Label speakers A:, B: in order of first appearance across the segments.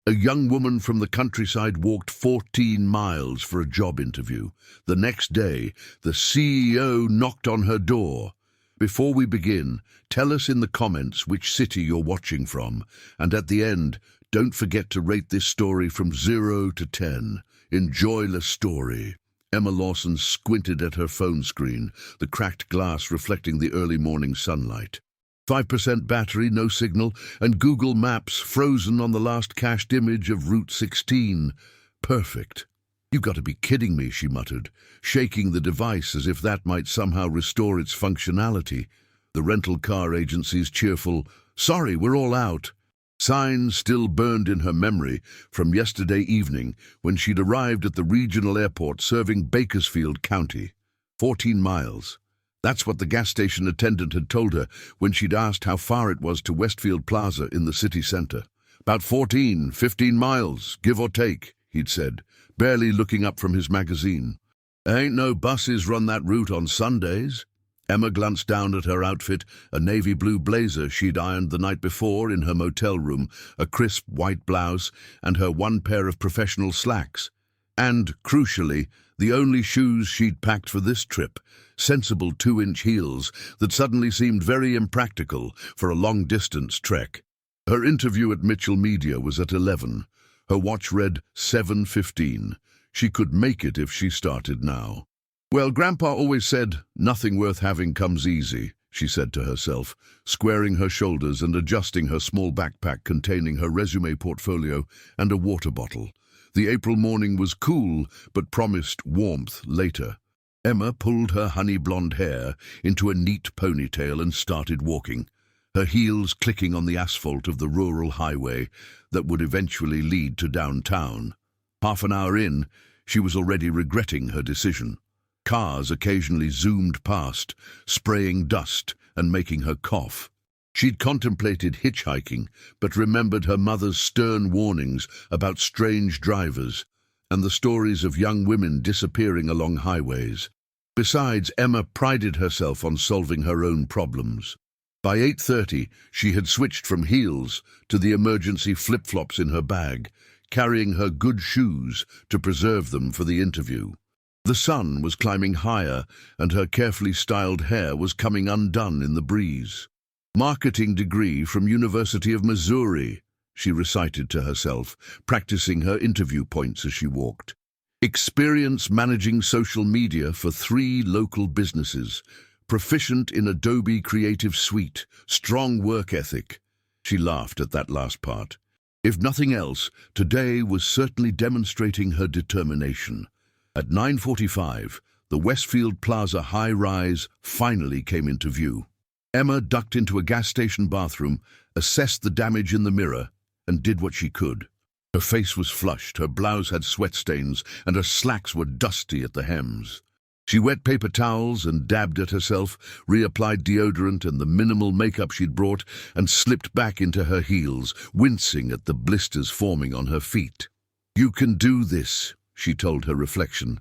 A: A young woman from the countryside walked 14 miles for a job interview. The next day, the CEO knocked on her door. Before we begin, tell us in the comments which city you're watching from. And at the end, don't forget to rate this story from 0 to 10. Enjoy the story. Emma Lawson squinted at her phone screen, the cracked glass reflecting the early morning sunlight. 5% battery, no signal, and Google Maps frozen on the last cached image of Route 16. Perfect. "You've got to be kidding me," she muttered, shaking the device as if that might somehow restore its functionality. The rental car agency's cheerful, "Sorry, we're all out," sign still burned in her memory from yesterday evening when she'd arrived at the regional airport serving Bakersfield County. 14 miles. That's what the gas station attendant had told her when she'd asked how far it was to Westfield Plaza in the city center. "About 15 miles, give or take," he'd said, barely looking up from his magazine. "Ain't no buses run that route on Sundays." Emma glanced down at her outfit, a navy blue blazer she'd ironed the night before in her motel room, a crisp white blouse, and her one pair of professional slacks. And, crucially, the only shoes she'd packed for this trip, sensible 2-inch heels that suddenly seemed very impractical for a long-distance trek. Her interview at Mitchell Media was at 11. Her watch read 7:15. She could make it if she started now. "Well, Grandpa always said, nothing worth having comes easy," she said to herself, squaring her shoulders and adjusting her small backpack containing her resume portfolio and a water bottle. The April morning was cool, but promised warmth later. Emma pulled her honey-blonde hair into a neat ponytail and started walking, her heels clicking on the asphalt of the rural highway that would eventually lead to downtown. Half an hour in, she was already regretting her decision. Cars occasionally zoomed past, spraying dust and making her cough. She'd contemplated hitchhiking, but remembered her mother's stern warnings about strange drivers and the stories of young women disappearing along highways. Besides, Emma prided herself on solving her own problems. By 8:30, she had switched from heels to the emergency flip-flops in her bag, carrying her good shoes to preserve them for the interview. The sun was climbing higher, and her carefully styled hair was coming undone in the breeze. "Marketing degree from University of Missouri," she recited to herself, practicing her interview points as she walked. "Experience managing social media for 3 local businesses. Proficient in Adobe Creative Suite. Strong work ethic." She laughed at that last part. If nothing else, today was certainly demonstrating her determination. At 9:45, the Westfield Plaza high-rise finally came into view. Emma ducked into a gas station bathroom, assessed the damage in the mirror, and did what she could. Her face was flushed, her blouse had sweat stains, and her slacks were dusty at the hems. She wet paper towels and dabbed at herself, reapplied deodorant and the minimal makeup she'd brought, and slipped back into her heels, wincing at the blisters forming on her feet. "You can do this," she told her reflection.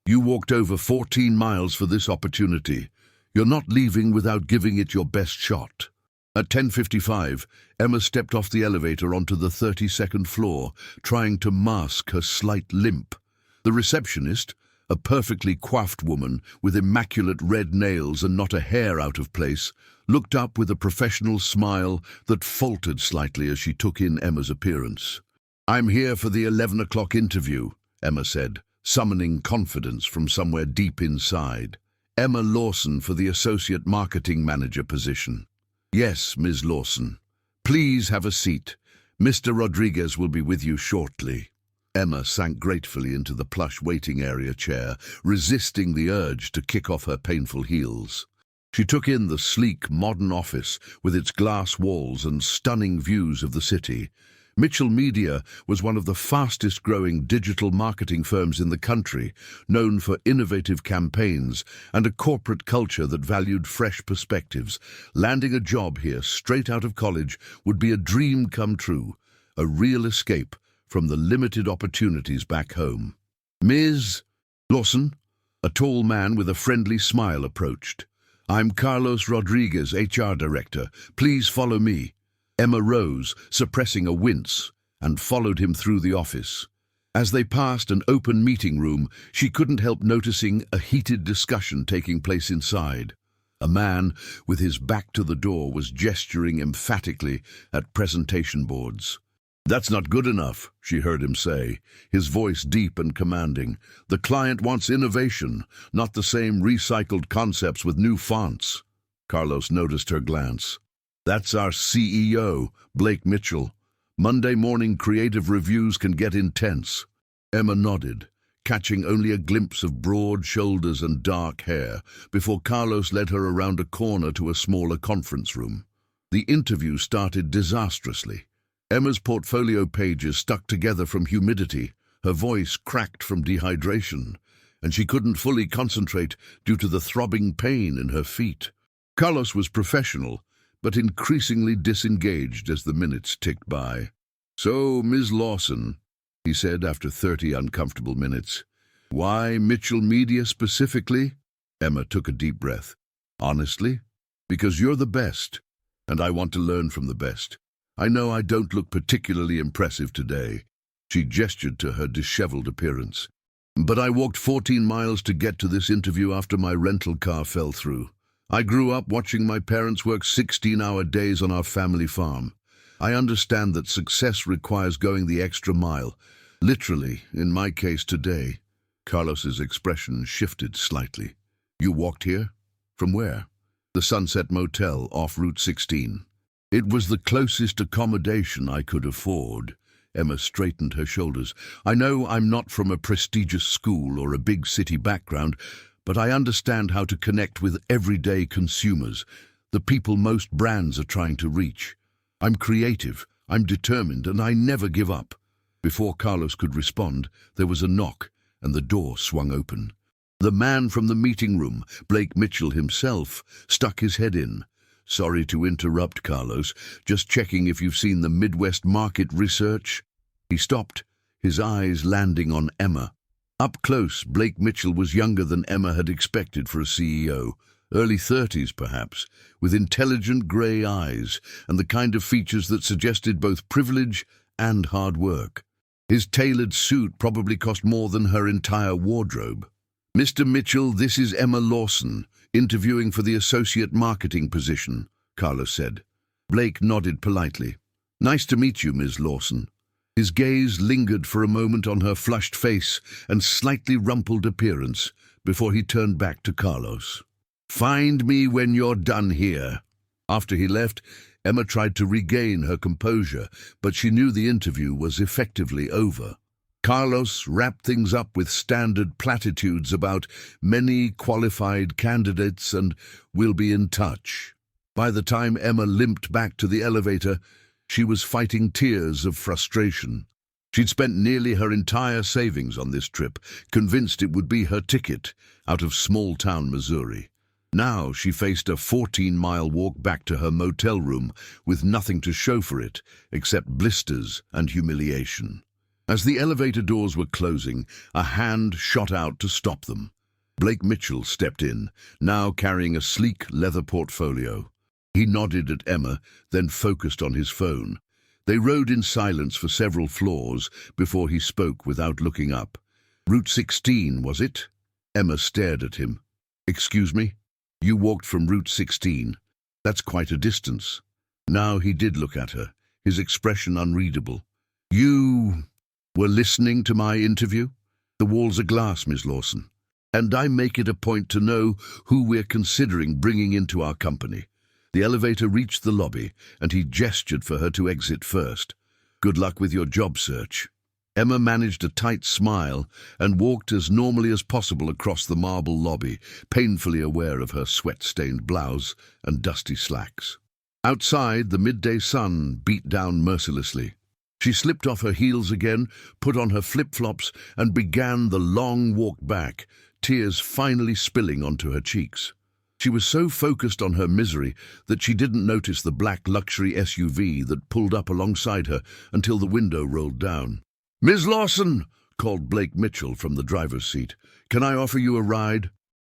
A: "You walked over 14 miles for this opportunity. You're not leaving without giving it your best shot." At 10:55, Emma stepped off the elevator onto the 32nd floor, trying to mask her slight limp. The receptionist, a perfectly coiffed woman with immaculate red nails and not a hair out of place, looked up with a professional smile that faltered slightly as she took in Emma's appearance. "I'm here for the 11 o'clock interview," Emma said, summoning confidence from somewhere deep inside. "Emma Lawson for the Associate Marketing Manager position." "Yes, Ms. Lawson. Please have a seat. Mr. Rodriguez will be with you shortly." Emma sank gratefully into the plush waiting area chair, resisting the urge to kick off her painful heels. She took in the sleek, modern office with its glass walls and stunning views of the city. Mitchell Media was one of the fastest-growing digital marketing firms in the country, known for innovative campaigns and a corporate culture that valued fresh perspectives. Landing a job here straight out of college would be a dream come true, a real escape from the limited opportunities back home. "Ms. Lawson?" A tall man with a friendly smile approached. "I'm Carlos Rodriguez, HR Director. Please follow me." Emma rose, suppressing a wince, and followed him through the office. As they passed an open meeting room, she couldn't help noticing a heated discussion taking place inside. A man, with his back to the door, was gesturing emphatically at presentation boards. "That's not good enough," she heard him say, his voice deep and commanding. "The client wants innovation, not the same recycled concepts with new fonts." Carlos noticed her glance. "That's our CEO, Blake Mitchell. Monday morning creative reviews can get intense." Emma nodded, catching only a glimpse of broad shoulders and dark hair, before Carlos led her around a corner to a smaller conference room. The interview started disastrously. Emma's portfolio pages stuck together from humidity, her voice cracked from dehydration, and she couldn't fully concentrate due to the throbbing pain in her feet. Carlos was professional, but increasingly disengaged as the minutes ticked by. "So, Ms. Lawson," he said after 30 uncomfortable minutes. "Why Mitchell Media specifically?" Emma took a deep breath. "Honestly, because you're the best, and I want to learn from the best. I know I don't look particularly impressive today." She gestured to her disheveled appearance. "But I walked 14 miles to get to this interview after my rental car fell through. I grew up watching my parents work 16-hour days on our family farm. I understand that success requires going the extra mile. Literally, in my case today." Carlos's expression shifted slightly. "You walked here? From where?" "The Sunset Motel off Route 16. It was the closest accommodation I could afford." Emma straightened her shoulders. "I know I'm not from a prestigious school or a big city background, but I understand how to connect with everyday consumers, the people most brands are trying to reach. I'm creative, I'm determined, and I never give up." Before Carlos could respond, there was a knock, and the door swung open. The man from the meeting room, Blake Mitchell himself, stuck his head in. "Sorry to interrupt, Carlos. Just checking if you've seen the Midwest market research." He stopped, his eyes landing on Emma. Up close, Blake Mitchell was younger than Emma had expected for a CEO, early 30s perhaps, with intelligent grey eyes and the kind of features that suggested both privilege and hard work. His tailored suit probably cost more than her entire wardrobe. "Mr. Mitchell, this is Emma Lawson, interviewing for the associate marketing position," Carlos said. Blake nodded politely. "Nice to meet you, Ms. Lawson." His gaze lingered for a moment on her flushed face and slightly rumpled appearance before he turned back to Carlos. "Find me when you're done here." After he left, Emma tried to regain her composure, but she knew the interview was effectively over. Carlos wrapped things up with standard platitudes about many qualified candidates and "will be in touch." By the time Emma limped back to the elevator, she was fighting tears of frustration. She'd spent nearly her entire savings on this trip, convinced it would be her ticket out of small-town Missouri. Now she faced a 14-mile walk back to her motel room with nothing to show for it except blisters and humiliation. As the elevator doors were closing, a hand shot out to stop them. Blake Mitchell stepped in, now carrying a sleek leather portfolio. He nodded at Emma, then focused on his phone. They rode in silence for several floors before he spoke without looking up. "Route 16, was it?" Emma stared at him. "Excuse me? You walked from Route 16. That's quite a distance." Now he did look at her, his expression unreadable. "You were listening to my interview?" "The walls are glass, Miss Lawson. And I make it a point to know who we're considering bringing into our company." The elevator reached the lobby, and he gestured for her to exit first. "Good luck with your job search." Emma managed a tight smile and walked as normally as possible across the marble lobby, painfully aware of her sweat-stained blouse and dusty slacks. Outside, the midday sun beat down mercilessly. She slipped off her heels again, put on her flip-flops, and began the long walk back, tears finally spilling onto her cheeks. She was so focused on her misery that she didn't notice the black luxury SUV that pulled up alongside her until the window rolled down. "Ms. Lawson," called Blake Mitchell from the driver's seat. "Can I offer you a ride?"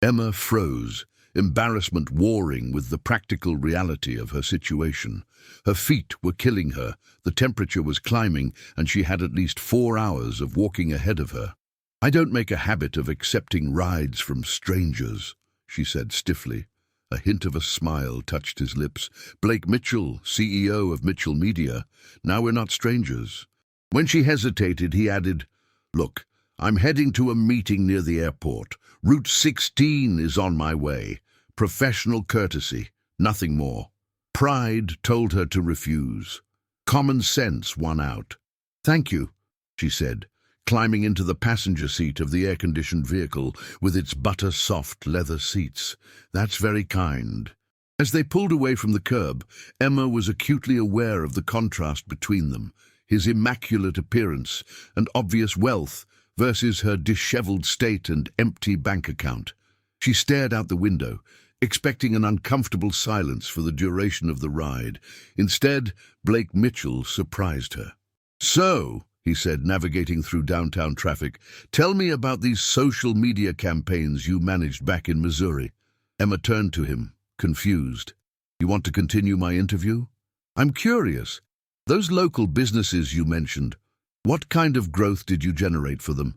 A: Emma froze, embarrassment warring with the practical reality of her situation. Her feet were killing her, the temperature was climbing, and she had at least 4 hours of walking ahead of her. "I don't make a habit of accepting rides from strangers," she said stiffly. A hint of a smile touched his lips. "Blake Mitchell, CEO of Mitchell Media. Now we're not strangers." When she hesitated, he added, "Look, I'm heading to a meeting near the airport. Route 16 is on my way. Professional courtesy, nothing more." Pride told her to refuse. Common sense won out. "Thank you," she said, climbing into the passenger seat of the air-conditioned vehicle with its butter-soft leather seats. "That's very kind." As they pulled away from the curb, Emma was acutely aware of the contrast between them, his immaculate appearance and obvious wealth versus her disheveled state and empty bank account. She stared out the window, expecting an uncomfortable silence for the duration of the ride. Instead, Blake Mitchell surprised her. "So," he said, navigating through downtown traffic, "tell me about these social media campaigns you managed back in Missouri." Emma turned to him, confused. "You want to continue my interview?" "I'm curious. Those local businesses you mentioned, what kind of growth did you generate for them?"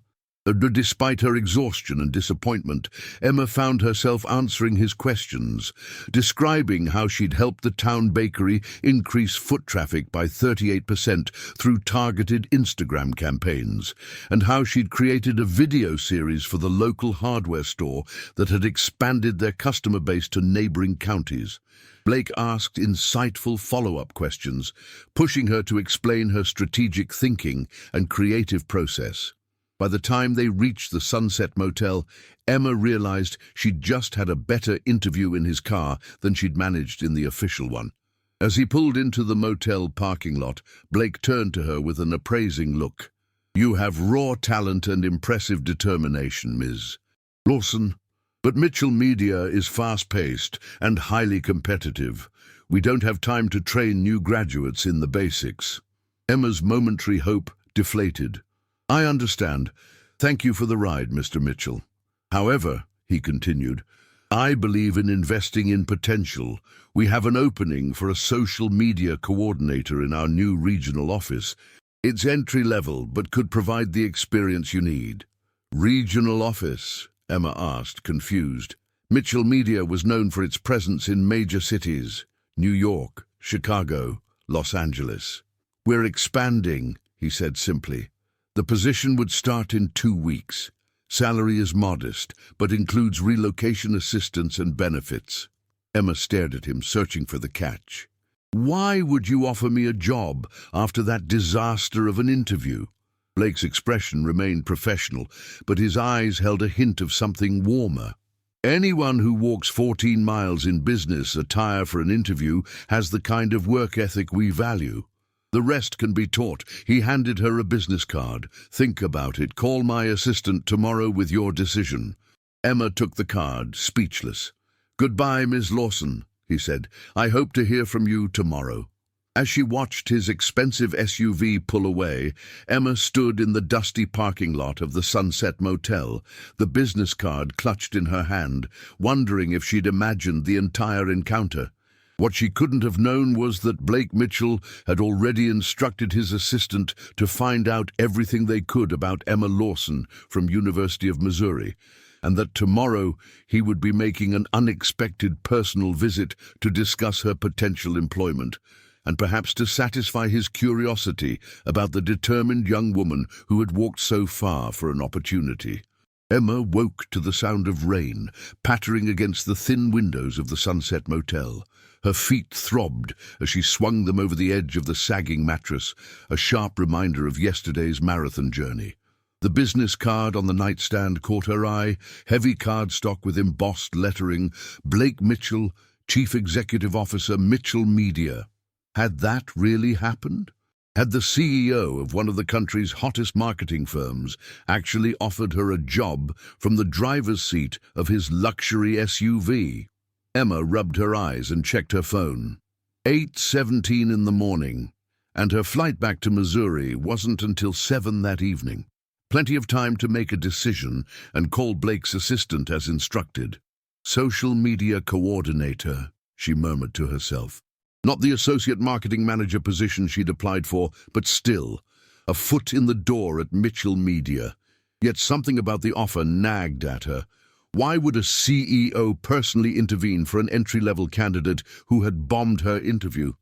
A: Despite her exhaustion and disappointment, Emma found herself answering his questions, describing how she'd helped the town bakery increase foot traffic by 38% through targeted Instagram campaigns, and how she'd created a video series for the local hardware store that had expanded their customer base to neighboring counties. Blake asked insightful follow-up questions, pushing her to explain her strategic thinking and creative process. By the time they reached the Sunset Motel, Emma realized she'd just had a better interview in his car than she'd managed in the official one. As he pulled into the motel parking lot, Blake turned to her with an appraising look. "You have raw talent and impressive determination, Ms. Lawson. But Mitchell Media is fast-paced and highly competitive. We don't have time to train new graduates in the basics." Emma's momentary hope deflated. "I understand. Thank you for the ride, Mr. Mitchell. However," he continued, "I believe in investing in potential. We have an opening for a social media coordinator in our new regional office. It's entry-level, but could provide the experience you need." "Regional office?" Emma asked, confused. Mitchell Media was known for its presence in major cities: New York, Chicago, Los Angeles. "We're expanding," he said simply. "The position would start in 2 weeks. Salary is modest, but includes relocation assistance and benefits." Emma stared at him, searching for the catch. "Why would you offer me a job after that disaster of an interview?" Blake's expression remained professional, but his eyes held a hint of something warmer. "Anyone who walks 14 miles in business attire for an interview has the kind of work ethic we value. The rest can be taught." He handed her a business card. "Think about it. Call my assistant tomorrow with your decision." Emma took the card, speechless. "Goodbye, Ms. Lawson," he said. "I hope to hear from you tomorrow." As she watched his expensive SUV pull away, Emma stood in the dusty parking lot of the Sunset Motel, the business card clutched in her hand, wondering if she'd imagined the entire encounter. What she couldn't have known was that Blake Mitchell had already instructed his assistant to find out everything they could about Emma Lawson from University of Missouri, and that tomorrow he would be making an unexpected personal visit to discuss her potential employment, and perhaps to satisfy his curiosity about the determined young woman who had walked so far for an opportunity. Emma woke to the sound of rain pattering against the thin windows of the Sunset Motel. Her feet throbbed as she swung them over the edge of the sagging mattress, a sharp reminder of yesterday's marathon journey. The business card on the nightstand caught her eye, heavy cardstock with embossed lettering, "Blake Mitchell, Chief Executive Officer, Mitchell Media." Had that really happened? Had the CEO of one of the country's hottest marketing firms actually offered her a job from the driver's seat of his luxury SUV? Emma rubbed her eyes and checked her phone. 8:17 in the morning, and her flight back to Missouri wasn't until 7 that evening. Plenty of time to make a decision and call Blake's assistant as instructed. Social media coordinator, she murmured to herself. Not the associate marketing manager position she'd applied for, but still, a foot in the door at Mitchell Media. Yet something about the offer nagged at her. Why would a CEO personally intervene for an entry-level candidate who had bombed her interview?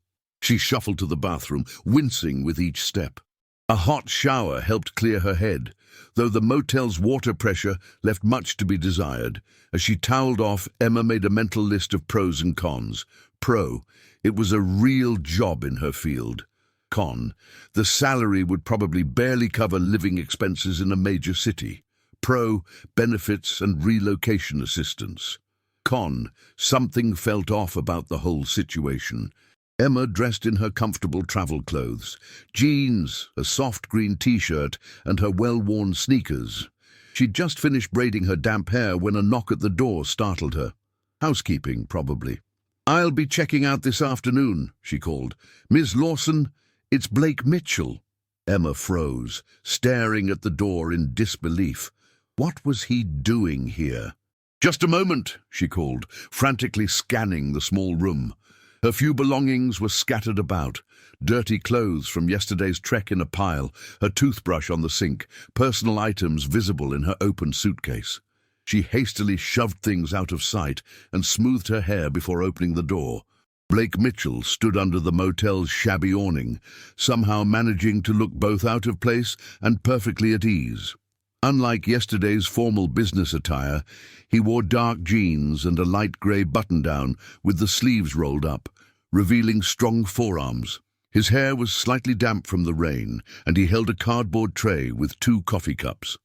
A: She shuffled to the bathroom, wincing with each step. A hot shower helped clear her head, though the motel's water pressure left much to be desired. As she toweled off, Emma made a mental list of pros and cons. Pro, it was a real job in her field. Con, the salary would probably barely cover living expenses in a major city. Pro, benefits and relocation assistance. Con, something felt off about the whole situation. Emma dressed in her comfortable travel clothes, jeans, a soft green t-shirt, and her well-worn sneakers. She'd just finished braiding her damp hair when a knock at the door startled her. Housekeeping, probably. "I'll be checking out this afternoon," she called. "Miss Lawson, it's Blake Mitchell." Emma froze, staring at the door in disbelief. What was he doing here? "Just a moment," she called, frantically scanning the small room. Her few belongings were scattered about. Dirty clothes from yesterday's trek in a pile, her toothbrush on the sink, personal items visible in her open suitcase. She hastily shoved things out of sight and smoothed her hair before opening the door. Blake Mitchell stood under the motel's shabby awning, somehow managing to look both out of place and perfectly at ease. Unlike yesterday's formal business attire, he wore dark jeans and a light grey button-down with the sleeves rolled up, revealing strong forearms. His hair was slightly damp from the rain, and he held a cardboard tray with 2 coffee cups.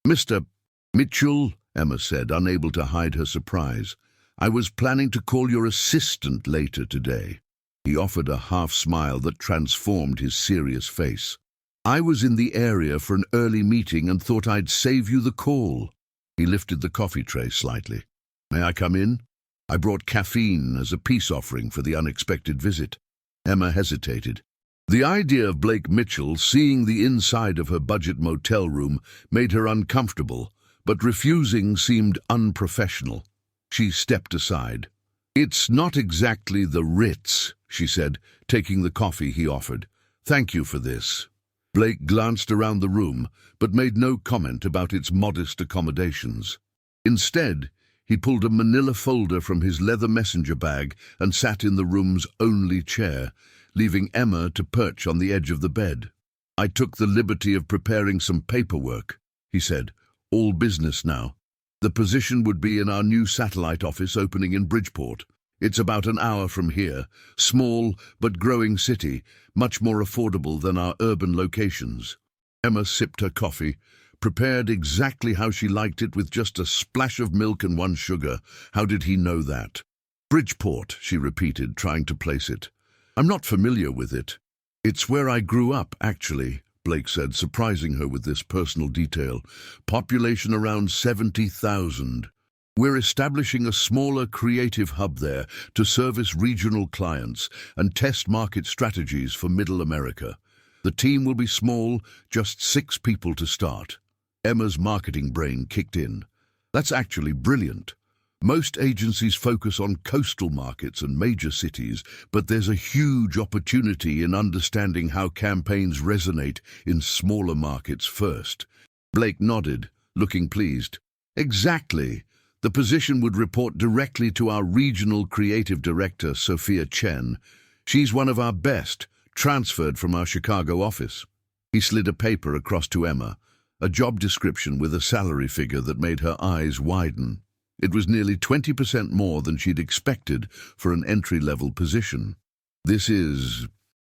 A: "Mr. Mitchell," Emma said, unable to hide her surprise, "I was planning to call your assistant later today." He offered a half-smile that transformed his serious face. "I was in the area for an early meeting and thought I'd save you the call." He lifted the coffee tray slightly. "May I come in? I brought caffeine as a peace offering for the unexpected visit." Emma hesitated. The idea of Blake Mitchell seeing the inside of her budget motel room made her uncomfortable, but refusing seemed unprofessional. She stepped aside. "It's not exactly the Ritz," she said, taking the coffee he offered. "Thank you for this." Blake glanced around the room, but made no comment about its modest accommodations. Instead, he pulled a manila folder from his leather messenger bag and sat in the room's only chair, leaving Emma to perch on the edge of the bed. "I took the liberty of preparing some paperwork," he said. "All business now. The position would be in our new satellite office opening in Bridgeport. It's about an hour from here, small but growing city, much more affordable than our urban locations." Emma sipped her coffee, prepared exactly how she liked it with just a splash of milk and 1 sugar. How did he know that? "Bridgeport," she repeated, trying to place it. "I'm not familiar with it." "It's where I grew up, actually," Blake said, surprising her with this personal detail. "Population around 70,000. We're establishing a smaller creative hub there to service regional clients and test market strategies for Middle America. The team will be small, just 6 people to start." Emma's marketing brain kicked in. "That's actually brilliant. Most agencies focus on coastal markets and major cities, but there's a huge opportunity in understanding how campaigns resonate in smaller markets first." Blake nodded, looking pleased. "Exactly. The position would report directly to our regional creative director, Sophia Chen. She's one of our best, transferred from our Chicago office." He slid a paper across to Emma, a job description with a salary figure that made her eyes widen. It was nearly 20% more than she'd expected for an entry-level position. "This is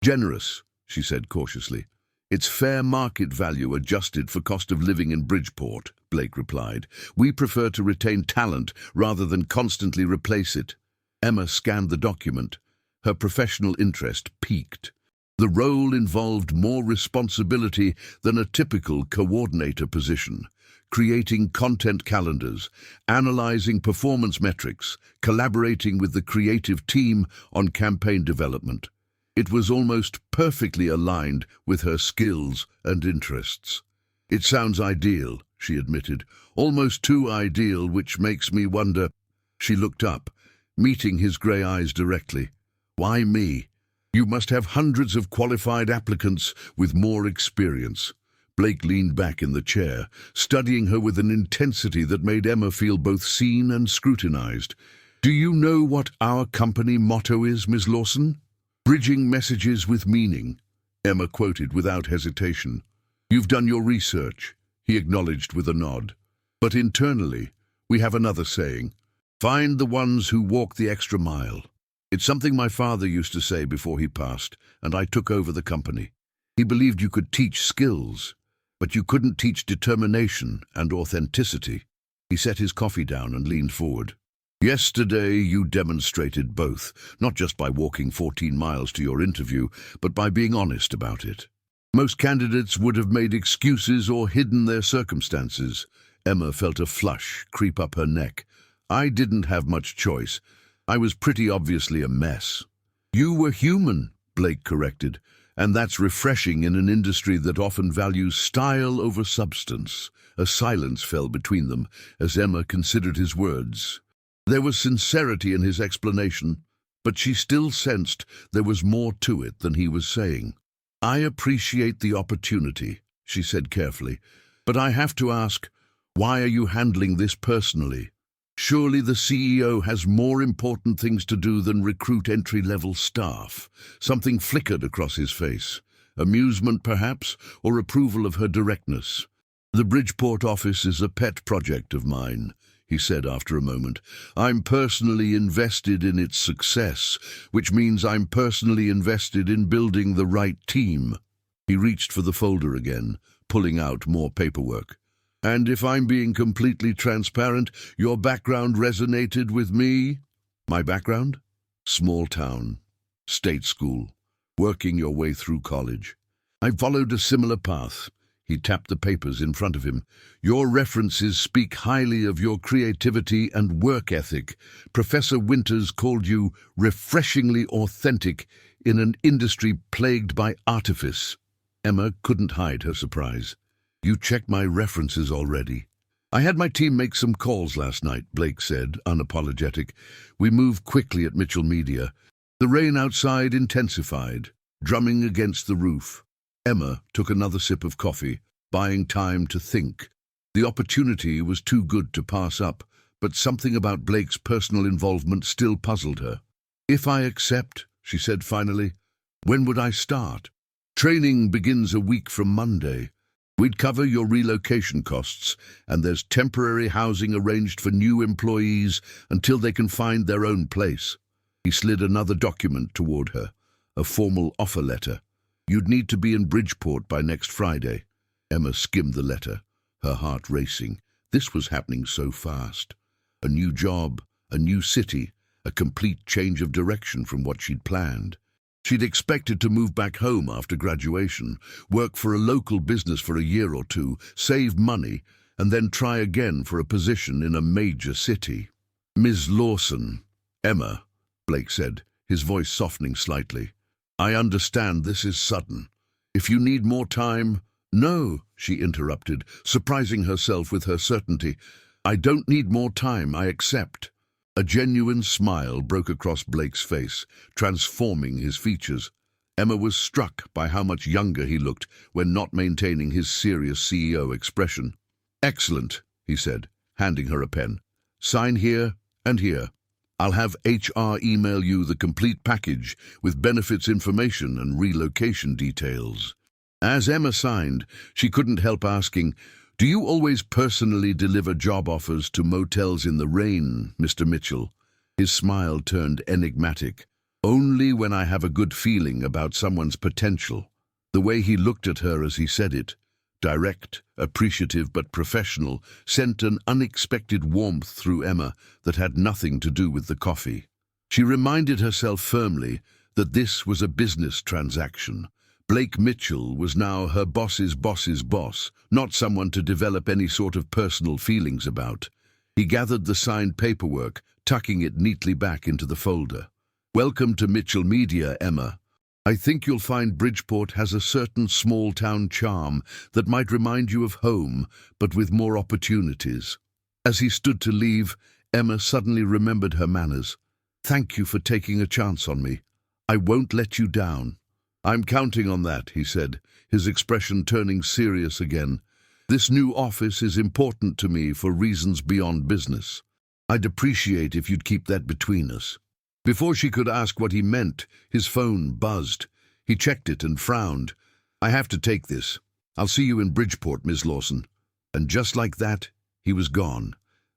A: generous," she said cautiously. "It's fair market value adjusted for cost of living in Bridgeport," Blake replied. "We prefer to retain talent rather than constantly replace it." Emma scanned the document. Her professional interest piqued. The role involved more responsibility than a typical coordinator position, creating content calendars, analyzing performance metrics, collaborating with the creative team on campaign development. It was almost perfectly aligned with her skills and interests. "It sounds ideal," she admitted, "almost too ideal, which makes me wonder." She looked up, meeting his grey eyes directly. Why me? You must have hundreds of qualified applicants with more experience. Blake leaned back in the chair, studying her with an intensity that made Emma feel both seen and scrutinized. Do you know what our company motto is, Miss Lawson? Bridging messages with meaning, Emma quoted without hesitation. You've done your research, he acknowledged with a nod. But internally, we have another saying. Find the ones who walk the extra mile. It's something my father used to say before he passed, and I took over the company. He believed you could teach skills, but you couldn't teach determination and authenticity. He set his coffee down and leaned forward. Yesterday you demonstrated both, not just by walking 14 miles to your interview, but by being honest about it. Most candidates would have made excuses or hidden their circumstances. Emma felt a flush creep up her neck. I didn't have much choice. I was pretty obviously a mess. You were human, Blake corrected, and that's refreshing in an industry that often values style over substance. A silence fell between them as Emma considered his words. There was sincerity in his explanation, but she still sensed there was more to it than he was saying. I appreciate the opportunity, she said carefully, but I have to ask, why are you handling this personally? Surely the CEO has more important things to do than recruit entry-level staff. Something flickered across his face. Amusement, perhaps, or approval of her directness. The Bridgeport office is a pet project of mine, he said after a moment. I'm personally invested in its success, which means I'm personally invested in building the right team. He reached for the folder again, pulling out more paperwork. And if I'm being completely transparent, your background resonated with me. My background? Small town, state school, working your way through college. I followed a similar path. He tapped the papers in front of him. Your references speak highly of your creativity and work ethic. Professor Winters called you refreshingly authentic in an industry plagued by artifice. Emma couldn't hide her surprise. You checked my references already. I had my team make some calls last night, Blake said, unapologetic. We moved quickly at Mitchell Media. The rain outside intensified, drumming against the roof. Emma took another sip of coffee, buying time to think. The opportunity was too good to pass up, but something about Blake's personal involvement still puzzled her. If I accept, she said finally, when would I start? Training begins a week from Monday. We'd cover your relocation costs, and there's temporary housing arranged for new employees until they can find their own place. He slid another document toward her, a formal offer letter. You'd need to be in Bridgeport by next Friday. Emma skimmed the letter, her heart racing. This was happening so fast. A new job, a new city, a complete change of direction from what she'd planned. She'd expected to move back home after graduation, work for a local business for a year or two, save money, and then try again for a position in a major city. Ms. Lawson. Emma, Blake said, his voice softening slightly. I understand this is sudden. If you need more time— No, she interrupted, surprising herself with her certainty. I don't need more time, I accept. A genuine smile broke across Blake's face, transforming his features. Emma was struck by how much younger he looked when not maintaining his serious CEO expression. Excellent, he said, handing her a pen. Sign here and here. I'll have HR email you the complete package with benefits information and relocation details. As Emma signed, she couldn't help asking, Do you always personally deliver job offers to motels in the rain, Mr. Mitchell? His smile turned enigmatic. Only when I have a good feeling about someone's potential. The way he looked at her as he said it, direct, appreciative but professional, sent an unexpected warmth through Emma that had nothing to do with the coffee. She reminded herself firmly that this was a business transaction. Blake Mitchell was now her boss's boss, not someone to develop any sort of personal feelings about. He gathered the signed paperwork, tucking it neatly back into the folder. Welcome to Mitchell Media, Emma. I think you'll find Bridgeport has a certain small-town charm that might remind you of home, but with more opportunities. As he stood to leave, Emma suddenly remembered her manners. "Thank you for taking a chance on me. I won't let you down." "I'm counting on that," he said, his expression turning serious again. "This new office is important to me for reasons beyond business. I'd appreciate if you'd keep that between us." Before she could ask what he meant, his phone buzzed. He checked it and frowned. "I have to take this. I'll see you in Bridgeport, Miss Lawson." And just like that, he was gone,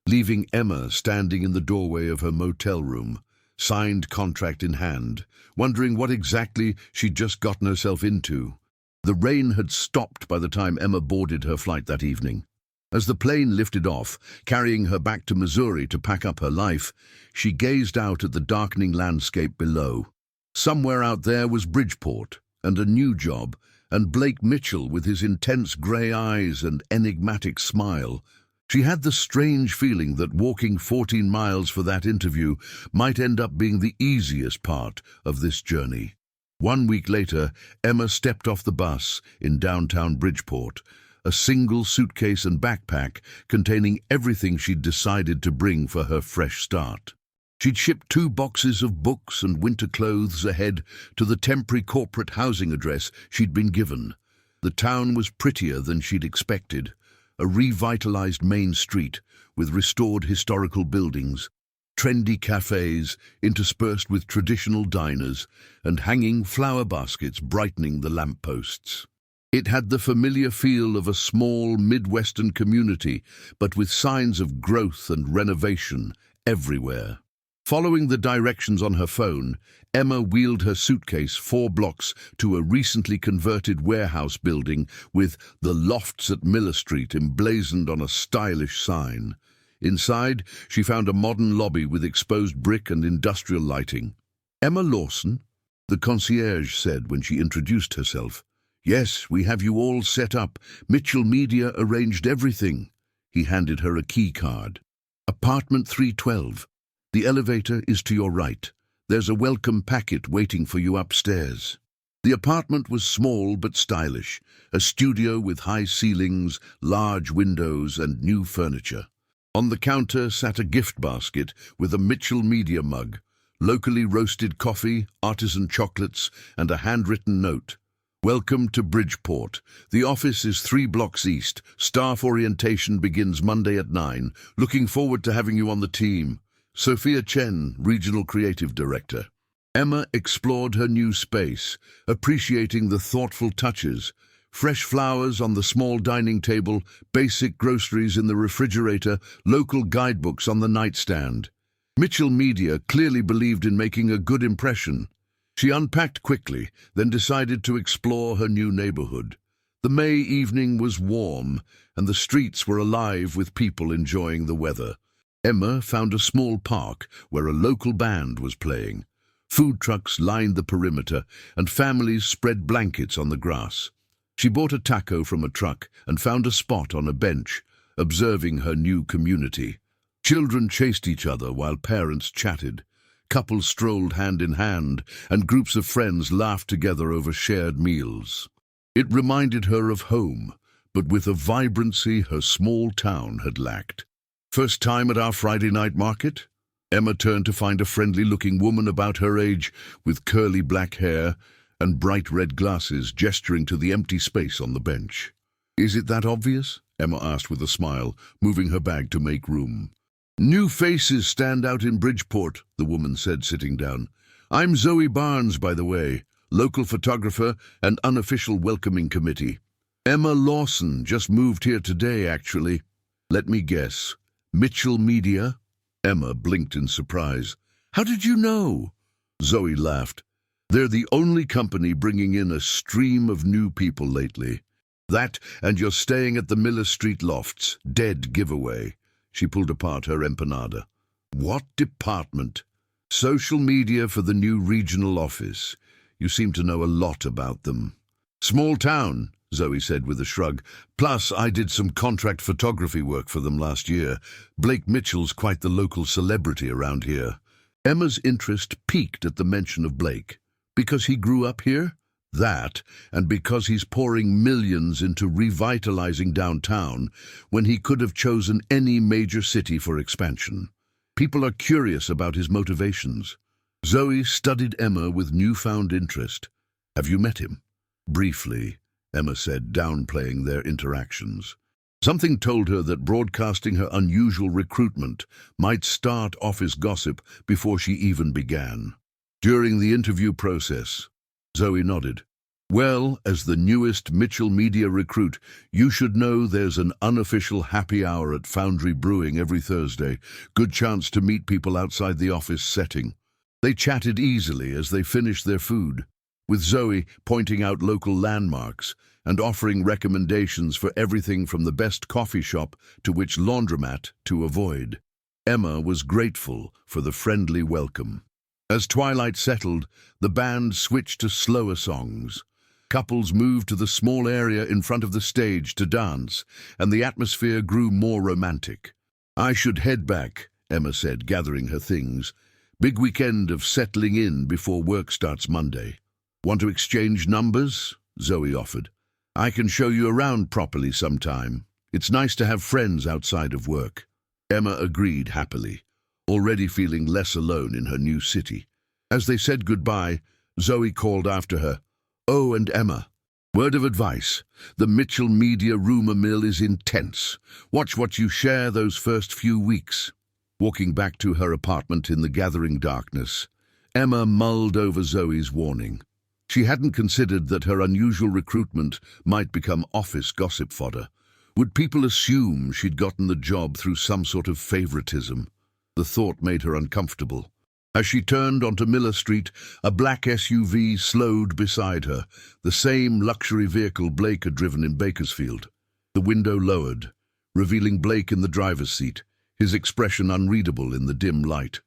A: leaving Emma standing in the doorway of her motel room, signed contract in hand, wondering what exactly she'd just gotten herself into. The rain had stopped by the time Emma boarded her flight that evening. As the plane lifted off, carrying her back to Missouri to pack up her life, she gazed out at the darkening landscape below. Somewhere out there was Bridgeport, and a new job, and Blake Mitchell with his intense grey eyes and enigmatic smile. She had the strange feeling that walking 14 miles for that interview might end up being the easiest part of this journey. 1 week later, Emma stepped off the bus in downtown Bridgeport, a single suitcase and backpack containing everything she'd decided to bring for her fresh start. She'd shipped 2 boxes of books and winter clothes ahead to the temporary corporate housing address she'd been given. The town was prettier than she'd expected, a revitalized main street with restored historical buildings, trendy cafes interspersed with traditional diners, and hanging flower baskets brightening the lampposts. It had the familiar feel of a small Midwestern community, but with signs of growth and renovation everywhere. Following the directions on her phone, Emma wheeled her suitcase 4 blocks to a recently converted warehouse building with "The Lofts at Miller Street" emblazoned on a stylish sign. Inside, she found a modern lobby with exposed brick and industrial lighting. "Emma Lawson?" the concierge said when she introduced herself. "Yes, we have you all set up. Mitchell Media arranged everything." He handed her a key card. "Apartment 312. The elevator is to your right. There's a welcome packet waiting for you upstairs." The apartment was small but stylish, a studio with high ceilings, large windows, and new furniture. On the counter sat a gift basket with a Mitchell Media mug, locally roasted coffee, artisan chocolates, and a handwritten note. "Welcome to Bridgeport. The office is 3 blocks east. Staff orientation begins Monday at 9. Looking forward to having you on the team. Sophia Chen, Regional Creative Director." Emma explored her new space, appreciating the thoughtful touches. Fresh flowers on the small dining table, basic groceries in the refrigerator, local guidebooks on the nightstand. Mitchell Media clearly believed in making a good impression. She unpacked quickly, then decided to explore her new neighborhood. The May evening was warm, and the streets were alive with people enjoying the weather. Emma found a small park where a local band was playing. Food trucks lined the perimeter, and families spread blankets on the grass. She bought a taco from a truck and found a spot on a bench, observing her new community. Children chased each other while parents chatted. Couples strolled hand in hand, and groups of friends laughed together over shared meals. It reminded her of home, but with a vibrancy her small town had lacked. "First time at our Friday night market?" Emma turned to find a friendly-looking woman about her age with curly black hair and bright red glasses gesturing to the empty space on the bench. "Is it that obvious?" Emma asked with a smile, moving her bag to make room. "New faces stand out in Bridgeport," the woman said, sitting down. "I'm Zoe Barnes, by the way, local photographer and unofficial welcoming committee. Emma Lawson just moved here today, actually. Let me guess. Mitchell Media?" Emma blinked in surprise. "How did you know?" Zoe laughed. "They're the only company bringing in a stream of new people lately. That, and you're staying at the Miller Street Lofts. Dead giveaway." She pulled apart her empanada. "What department?" "Social media for the new regional office. You seem to know a lot about them." "Small town," Zoe said with a shrug. "Plus, I did some contract photography work for them last year. Blake Mitchell's quite the local celebrity around here." Emma's interest piqued at the mention of Blake. "Because he grew up here?" "That, and because he's pouring millions into revitalizing downtown when he could have chosen any major city for expansion." People are curious about his motivations. Zoe studied Emma with newfound interest. Have you met him? Briefly, Emma said, downplaying their interactions. Something told her that broadcasting her unusual recruitment might start office gossip before she even began. During the interview process, Zoe nodded. Well, as the newest Mitchell media recruit, you should know there's an unofficial happy hour at Foundry Brewing every Thursday. Good chance to meet people outside the office setting. They chatted easily as they finished their food, with Zoe pointing out local landmarks and offering recommendations for everything from the best coffee shop to which laundromat to avoid. Emma was grateful for the friendly welcome. As twilight settled, the band switched to slower songs. Couples moved to the small area in front of the stage to dance, and the atmosphere grew more romantic. I should head back, Emma said, gathering her things. Big weekend of settling in before work starts Monday. Want to exchange numbers? Zoe offered. I can show you around properly sometime. It's nice to have friends outside of work. Emma agreed happily, already feeling less alone in her new city. As they said goodbye, Zoe called after her. Oh, and Emma, word of advice. The Mitchell media rumor mill is intense. Watch what you share those first few weeks. Walking back to her apartment in the gathering darkness, Emma mulled over Zoe's warning. She hadn't considered that her unusual recruitment might become office gossip fodder. Would people assume she'd gotten the job through some sort of favoritism? The thought made her uncomfortable. As she turned onto Miller Street, a black SUV slowed beside her, the same luxury vehicle Blake had driven in Bakersfield. The window lowered, revealing Blake in the driver's seat, his expression unreadable in the dim light.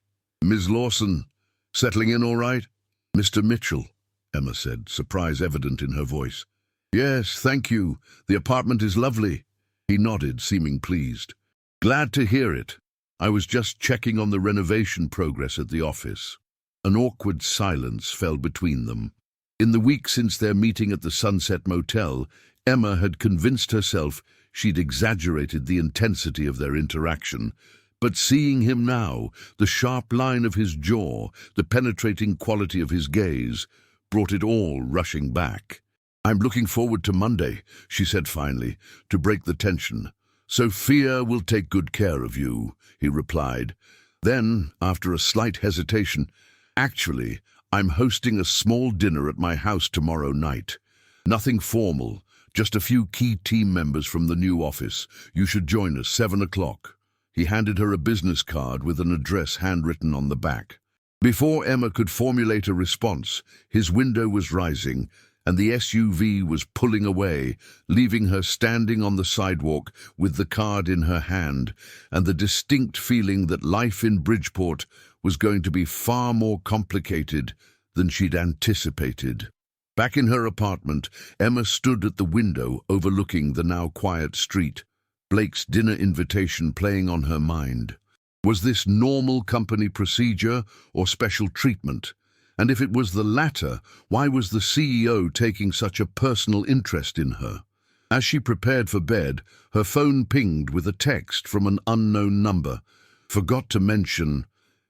A: Ms. Lawson, settling in all right? Mr. Mitchell, Emma said, surprise evident in her voice. Yes, thank you. The apartment is lovely. He nodded, seeming pleased. Glad to hear it. I was just checking on the renovation progress at the office. An awkward silence fell between them. In the week since their meeting at the Sunset Motel, Emma had convinced herself she'd exaggerated the intensity of their interaction. But seeing him now, the sharp line of his jaw, the penetrating quality of his gaze, brought it all rushing back. I'm looking forward to Monday, she said finally, to break the tension. Sophia will take good care of you, he replied. Then, after a slight hesitation, actually, I'm hosting a small dinner at my house tomorrow night. Nothing formal, just a few key team members from the new office. You should join us, 7 o'clock. He handed her a business card with an address handwritten on the back. Before Emma could formulate a response, his window was rising, and the SUV was pulling away, leaving her standing on the sidewalk with the card in her hand and the distinct feeling that life in Bridgeport was going to be far more complicated than she'd anticipated. Back in her apartment, Emma stood at the window overlooking the now quiet street, Blake's dinner invitation playing on her mind. Was this normal company procedure or special treatment? And if it was the latter, why was the CEO taking such a personal interest in her? As she prepared for bed, her phone pinged with a text from an unknown number. Forgot to mention,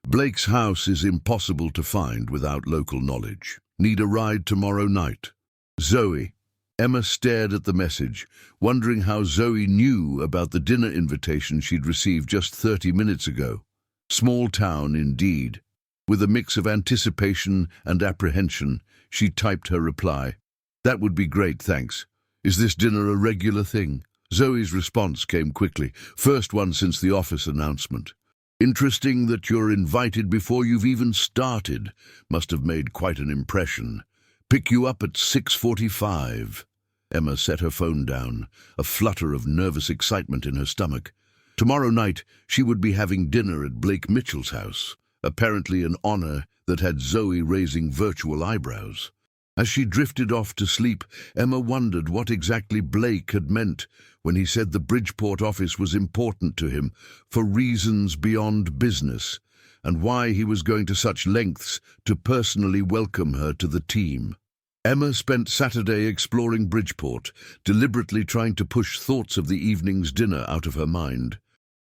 A: Blake's house is impossible to find without local knowledge. Need a ride tomorrow night. Zoe. Emma stared at the message, wondering how Zoe knew about the dinner invitation she'd received just 30 minutes ago. Small town, indeed. With a mix of anticipation and apprehension, she typed her reply. That would be great, thanks. Is this dinner a regular thing? Zoe's response came quickly, first one since the office announcement. Interesting that you're invited before you've even started. Must have made quite an impression. Pick you up at 6:45. Emma set her phone down, a flutter of nervous excitement in her stomach. Tomorrow night, she would be having dinner at Blake Mitchell's house, apparently an honor that had Zoe raising virtual eyebrows. As she drifted off to sleep, Emma wondered what exactly Blake had meant when he said the Bridgeport office was important to him for reasons beyond business, and why he was going to such lengths to personally welcome her to the team. Emma spent Saturday exploring Bridgeport, deliberately trying to push thoughts of the evening's dinner out of her mind.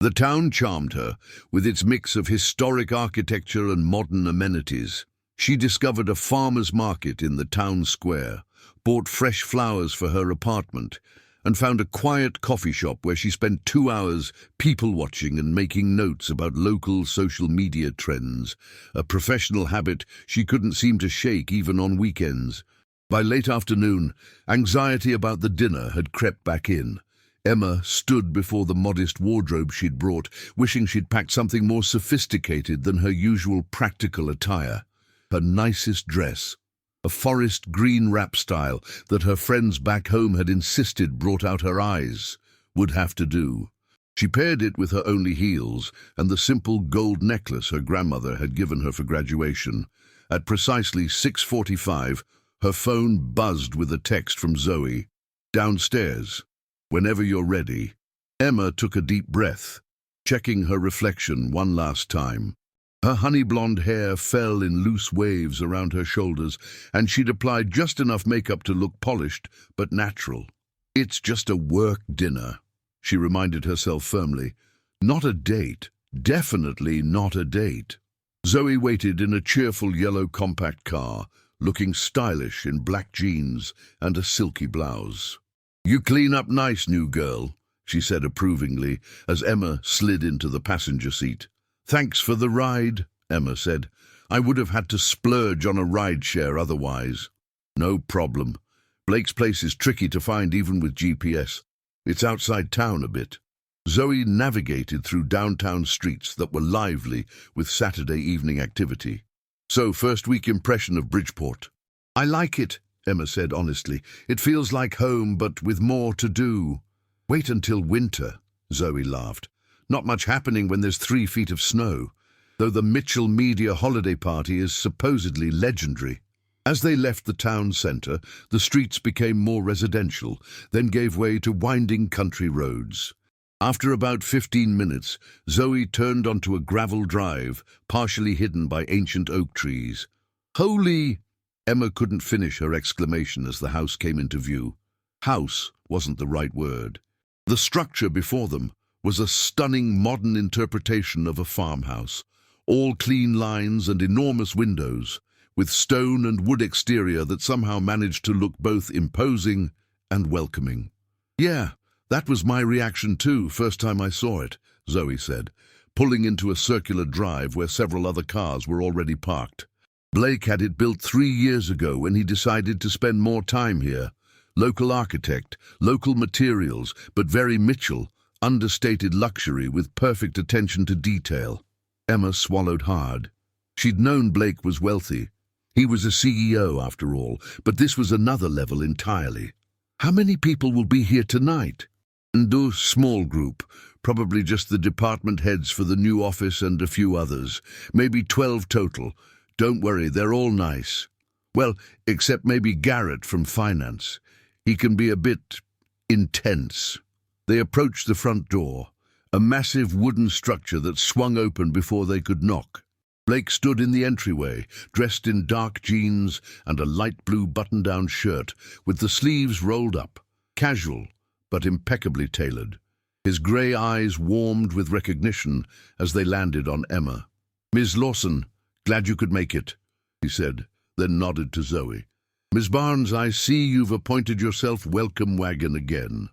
A: The town charmed her, with its mix of historic architecture and modern amenities. She discovered a farmer's market in the town square, bought fresh flowers for her apartment, and found a quiet coffee shop where she spent 2 hours people-watching and making notes about local social media trends, a professional habit she couldn't seem to shake even on weekends. By late afternoon, anxiety about the dinner had crept back in. Emma stood before the modest wardrobe she'd brought, wishing she'd packed something more sophisticated than her usual practical attire. Her nicest dress, a forest green wrap style that her friends back home had insisted brought out her eyes, would have to do. She paired it with her only heels and the simple gold necklace her grandmother had given her for graduation. At precisely 6:45, her phone buzzed with a text from Zoe. "Downstairs. Whenever you're ready." Emma took a deep breath, checking her reflection one last time. Her honey-blonde hair fell in loose waves around her shoulders, and she'd applied just enough makeup to look polished but natural. "It's just a work dinner," she reminded herself firmly. "Not a date. Definitely not a date." Zoe waited in a cheerful yellow compact car, looking stylish in black jeans and a silky blouse. "You clean up nice, new girl," she said approvingly as Emma slid into the passenger seat. "Thanks for the ride," Emma said. "I would have had to splurge on a rideshare otherwise." "No problem. Blake's place is tricky to find even with GPS. It's outside town a bit." Zoe navigated through downtown streets that were lively with Saturday evening activity. "So, first week impression of Bridgeport." "I like it," Emma said honestly. "It feels like home, but with more to do." "Wait until winter," Zoe laughed. "Not much happening when there's 3 feet of snow, though the Mitchell Media holiday party is supposedly legendary." As they left the town centre, the streets became more residential, then gave way to winding country roads. After about 15 minutes, Zoe turned onto a gravel drive, partially hidden by ancient oak trees. "Holy!" Emma couldn't finish her exclamation as the house came into view. House wasn't the right word. The structure before them was a stunning modern interpretation of a farmhouse, all clean lines and enormous windows, with stone and wood exterior that somehow managed to look both imposing and welcoming. "Yeah, that was my reaction too, first time I saw it," Zoe said, pulling into a circular drive where several other cars were already parked. "Blake had it built 3 years ago when he decided to spend more time here. Local architect, local materials, but very Mitchell, understated luxury with perfect attention to detail." Emma swallowed hard. She'd known Blake was wealthy. He was a CEO after all, but this was another level entirely. "How many people will be here tonight?" "A small group, probably just the department heads for the new office and a few others. Maybe 12 total. Don't worry, they're all nice. Well, except maybe Garrett from finance. He can be a bit intense." They approached the front door, a massive wooden structure that swung open before they could knock. Blake stood in the entryway, dressed in dark jeans and a light blue button-down shirt with the sleeves rolled up, casual but impeccably tailored. His grey eyes warmed with recognition as they landed on Emma. "Ms. Lawson, glad you could make it," he said, then nodded to Zoe. "Miss Barnes, I see you've appointed yourself welcome wagon again."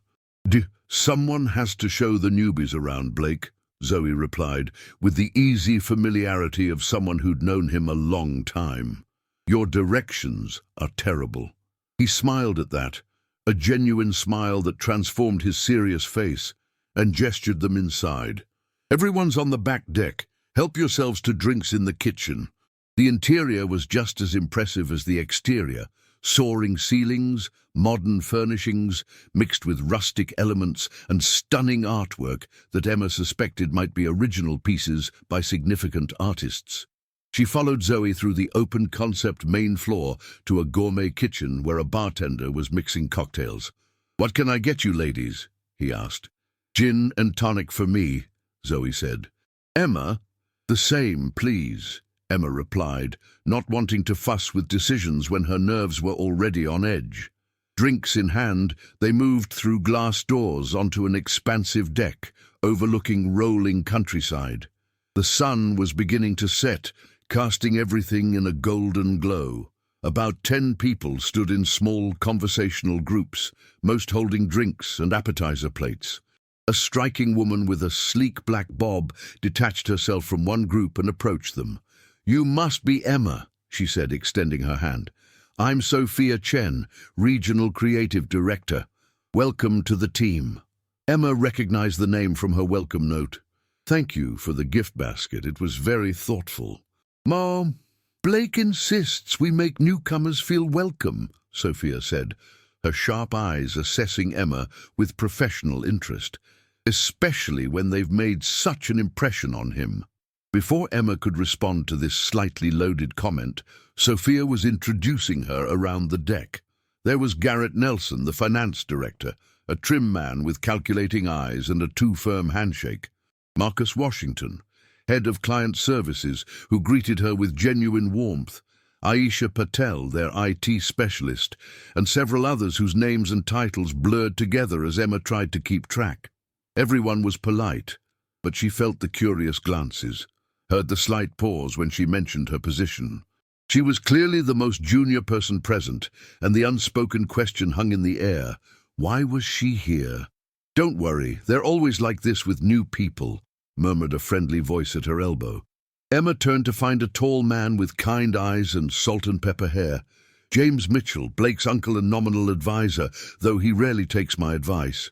A: "Someone has to show the newbies around, Blake," Zoe replied, with the easy familiarity of someone who'd known him a long time. "Your directions are terrible." He smiled at that, a genuine smile that transformed his serious face, and gestured them inside. "Everyone's on the back deck. Help yourselves to drinks in the kitchen." The interior was just as impressive as the exterior. Soaring ceilings, modern furnishings, mixed with rustic elements and stunning artwork that Emma suspected might be original pieces by significant artists. She followed Zoe through the open-concept main floor to a gourmet kitchen where a bartender was mixing cocktails. "What can I get you, ladies?" he asked. "Gin and tonic for me," Zoe said. "Emma?" "The same, please," Emma replied, not wanting to fuss with decisions when her nerves were already on edge. Drinks in hand, they moved through glass doors onto an expansive deck, overlooking rolling countryside. The sun was beginning to set, casting everything in a golden glow. About 10 people stood in small conversational groups, most holding drinks and appetizer plates. A striking woman with a sleek black bob detached herself from one group and approached them. "You must be Emma," she said, extending her hand. "I'm Sophia Chen, Regional Creative Director. Welcome to the team." Emma recognized the name from her welcome note. "Thank you for the gift basket. It was very thoughtful." "Mom, Blake insists we make newcomers feel welcome," Sophia said, her sharp eyes assessing Emma with professional interest, especially when they've made such an impression on him. Before Emma could respond to this slightly loaded comment, Sophia was introducing her around the deck. There was Garrett Nelson, the finance director, a trim man with calculating eyes and a too-firm handshake. Marcus Washington, head of client services, who greeted her with genuine warmth. Aisha Patel, their IT specialist, and several others whose names and titles blurred together as Emma tried to keep track. Everyone was polite, but she felt the curious glances, heard the slight pause when she mentioned her position. She was clearly the most junior person present, and the unspoken question hung in the air. Why was she here? "Don't worry, they're always like this with new people," murmured a friendly voice at her elbow. Emma turned to find a tall man with kind eyes and salt and pepper hair. "James Mitchell, Blake's uncle and nominal advisor, though he rarely takes my advice."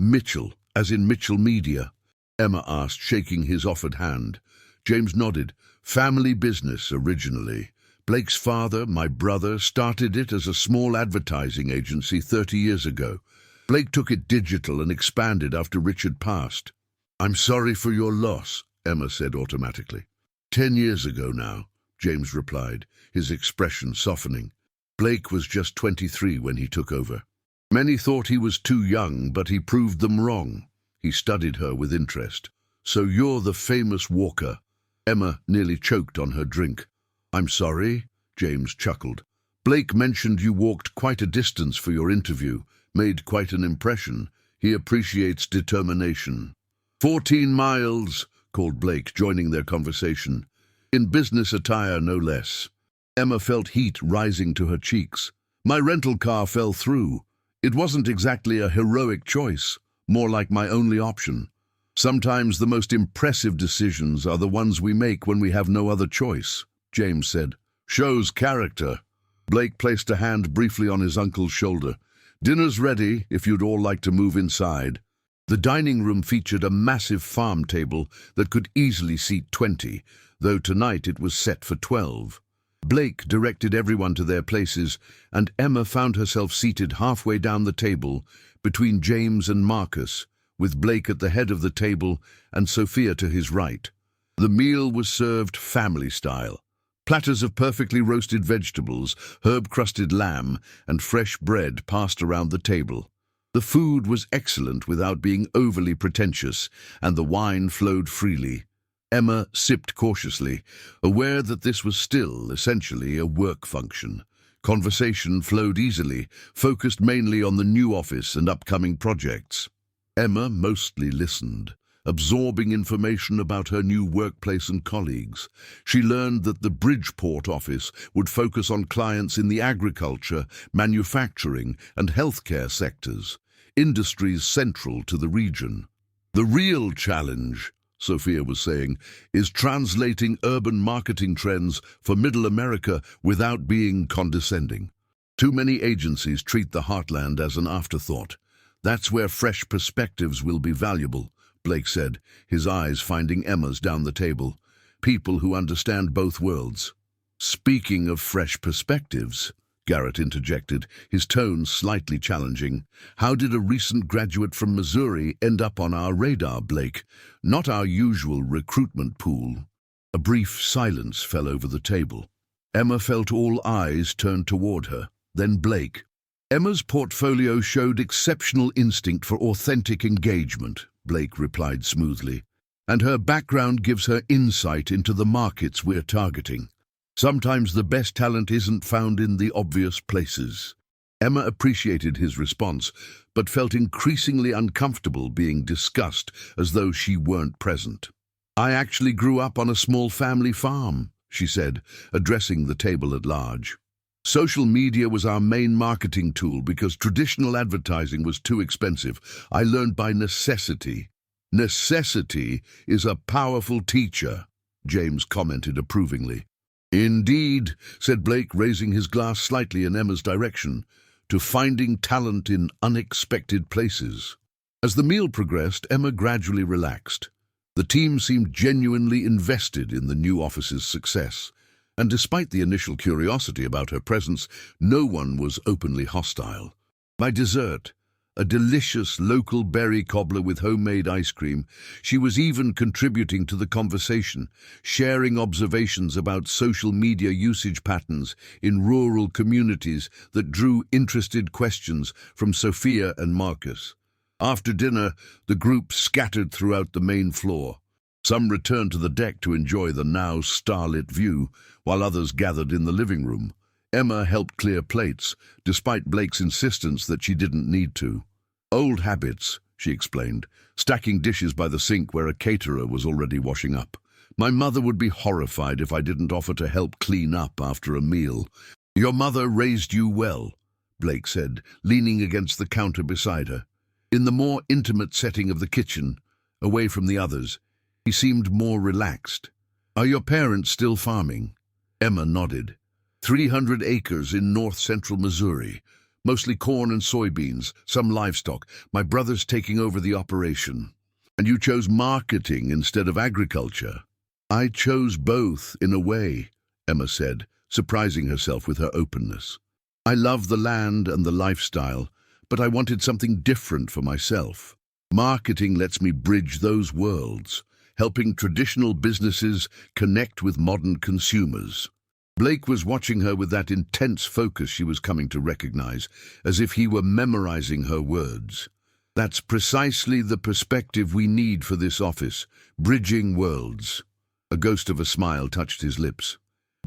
A: "Mitchell, as in Mitchell Media?" Emma asked, shaking his offered hand. James nodded. "Family business, originally. Blake's father, my brother, started it as a small advertising agency 30 years ago. Blake took it digital and expanded after Richard passed." "I'm sorry for your loss," Emma said automatically. 10 years ago now," James replied, his expression softening. "Blake was just 23 when he took over. Many thought he was too young, but he proved them wrong." He studied her with interest. "So you're the famous Walker." Emma nearly choked on her drink. "I'm sorry," James chuckled. "Blake mentioned you walked quite a distance for your interview, made quite an impression. He appreciates determination." 14 miles, called Blake, joining their conversation. In business attire, no less. Emma felt heat rising to her cheeks. "My rental car fell through. It wasn't exactly a heroic choice, more like my only option. Sometimes the most impressive decisions are the ones we make when we have no other choice," James said. "Shows character." Blake placed a hand briefly on his uncle's shoulder. "Dinner's ready, if you'd all like to move inside." The dining room featured a massive farm table that could easily seat 20, though tonight it was set for 12. Blake directed everyone to their places, and Emma found herself seated halfway down the table between James and Marcus, with Blake at the head of the table and Sophia to his right. The meal was served family style. Platters of perfectly roasted vegetables, herb-crusted lamb, and fresh bread passed around the table. The food was excellent without being overly pretentious, and the wine flowed freely. Emma sipped cautiously, aware that this was still, essentially, a work function. Conversation flowed easily, focused mainly on the new office and upcoming projects. Emma mostly listened, absorbing information about her new workplace and colleagues. She learned that the Bridgeport office would focus on clients in the agriculture, manufacturing, and healthcare sectors, industries central to the region. "The real challenge," Sophia was saying, "is translating urban marketing trends for Middle America without being condescending. Too many agencies treat the heartland as an afterthought. That's where fresh perspectives will be valuable," Blake said, his eyes finding Emma's down the table. "People who understand both worlds." "Speaking of fresh perspectives," Garrett interjected, his tone slightly challenging, "how did a recent graduate from Missouri end up on our radar, Blake? Not our usual recruitment pool." A brief silence fell over the table. Emma felt all eyes turned toward her, then Blake. "Emma's portfolio showed exceptional instinct for authentic engagement," Blake replied smoothly, "and her background gives her insight into the markets we're targeting. Sometimes the best talent isn't found in the obvious places." Emma appreciated his response, but felt increasingly uncomfortable being discussed as though she weren't present. "I actually grew up on a small family farm," she said, addressing the table at large. "Social media was our main marketing tool because traditional advertising was too expensive. I learned by necessity." "Necessity is a powerful teacher," James commented approvingly. "Indeed," said Blake, raising his glass slightly in Emma's direction, "to finding talent in unexpected places." As the meal progressed, Emma gradually relaxed. The team seemed genuinely invested in the new office's success, and despite the initial curiosity about her presence, no one was openly hostile. By dessert, a delicious local berry cobbler with homemade ice cream, she was even contributing to the conversation, sharing observations about social media usage patterns in rural communities that drew interested questions from Sophia and Marcus. After dinner, the group scattered throughout the main floor. Some returned to the deck to enjoy the now starlit view, while others gathered in the living room. Emma helped clear plates, despite Blake's insistence that she didn't need to. "Old habits," she explained, stacking dishes by the sink where a caterer was already washing up. "My mother would be horrified if I didn't offer to help clean up after a meal." "Your mother raised you well," Blake said, leaning against the counter beside her. In the more intimate setting of the kitchen, away from the others, he seemed more relaxed. "Are your parents still farming?" Emma nodded. 300 acres in north-central Missouri. Mostly corn and soybeans, some livestock. My brother's taking over the operation." "And you chose marketing instead of agriculture." "I chose both, in a way," Emma said, surprising herself with her openness. "I love the land and the lifestyle, but I wanted something different for myself. Marketing lets me bridge those worlds, helping traditional businesses connect with modern consumers." Blake was watching her with that intense focus she was coming to recognize, as if he were memorizing her words. "That's precisely the perspective we need for this office, bridging worlds." A ghost of a smile touched his lips.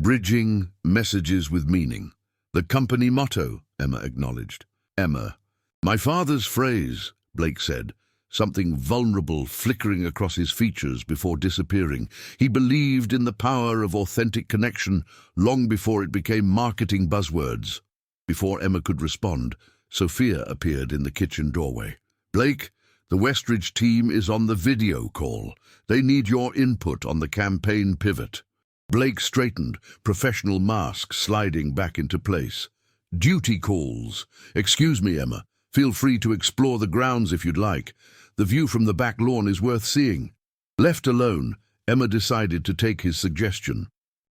A: "Bridging messages with meaning. The company motto," Emma acknowledged. "Emma." "My father's phrase," Blake said, something vulnerable flickering across his features before disappearing. He believed in the power of authentic connection long before it became marketing buzzwords. Before Emma could respond, Sophia appeared in the kitchen doorway. "Blake, the Westridge team is on the video call. They need your input on the campaign pivot." Blake straightened, professional mask sliding back into place. "Duty calls. Excuse me, Emma. Feel free to explore the grounds if you'd like. The view from the back lawn is worth seeing." Left alone, Emma decided to take his suggestion.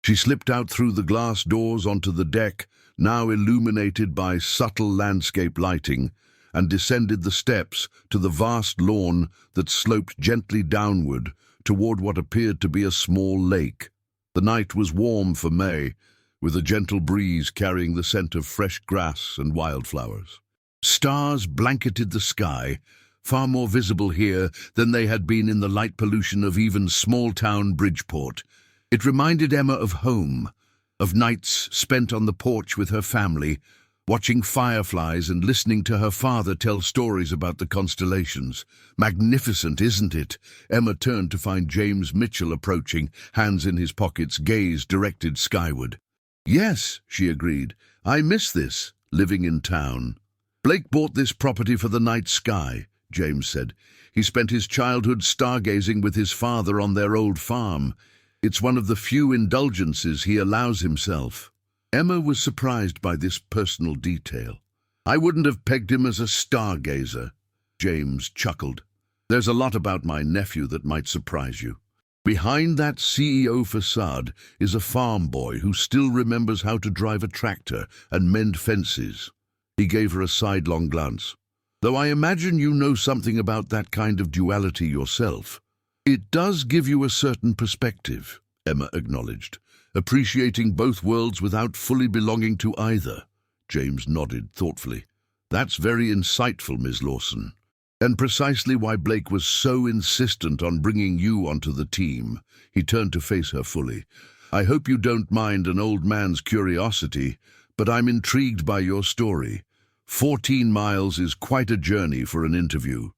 A: She slipped out through the glass doors onto the deck, now illuminated by subtle landscape lighting, and descended the steps to the vast lawn that sloped gently downward toward what appeared to be a small lake. The night was warm for May, with a gentle breeze carrying the scent of fresh grass and wildflowers. Stars blanketed the sky, far more visible here than they had been in the light pollution of even small-town Bridgeport. It reminded Emma of home, of nights spent on the porch with her family, watching fireflies and listening to her father tell stories about the constellations. "Magnificent, isn't it?" Emma turned to find James Mitchell approaching, hands in his pockets, gaze directed skyward. "Yes," she agreed. "I miss this, living in town." "Blake bought this property for the night sky," James said. "He spent his childhood stargazing with his father on their old farm. It's one of the few indulgences he allows himself." Emma was surprised by this personal detail. "I wouldn't have pegged him as a stargazer," James chuckled. "There's a lot about my nephew that might surprise you. Behind that CEO facade is a farm boy who still remembers how to drive a tractor and mend fences." He gave her a sidelong glance. "Though I imagine you know something about that kind of duality yourself." "It does give you a certain perspective," Emma acknowledged, "appreciating both worlds without fully belonging to either." James nodded thoughtfully. "That's very insightful, Ms. Lawson. And precisely why Blake was so insistent on bringing you onto the team." He turned to face her fully. "I hope you don't mind an old man's curiosity, but I'm intrigued by your story. 14 miles is quite a journey for an interview.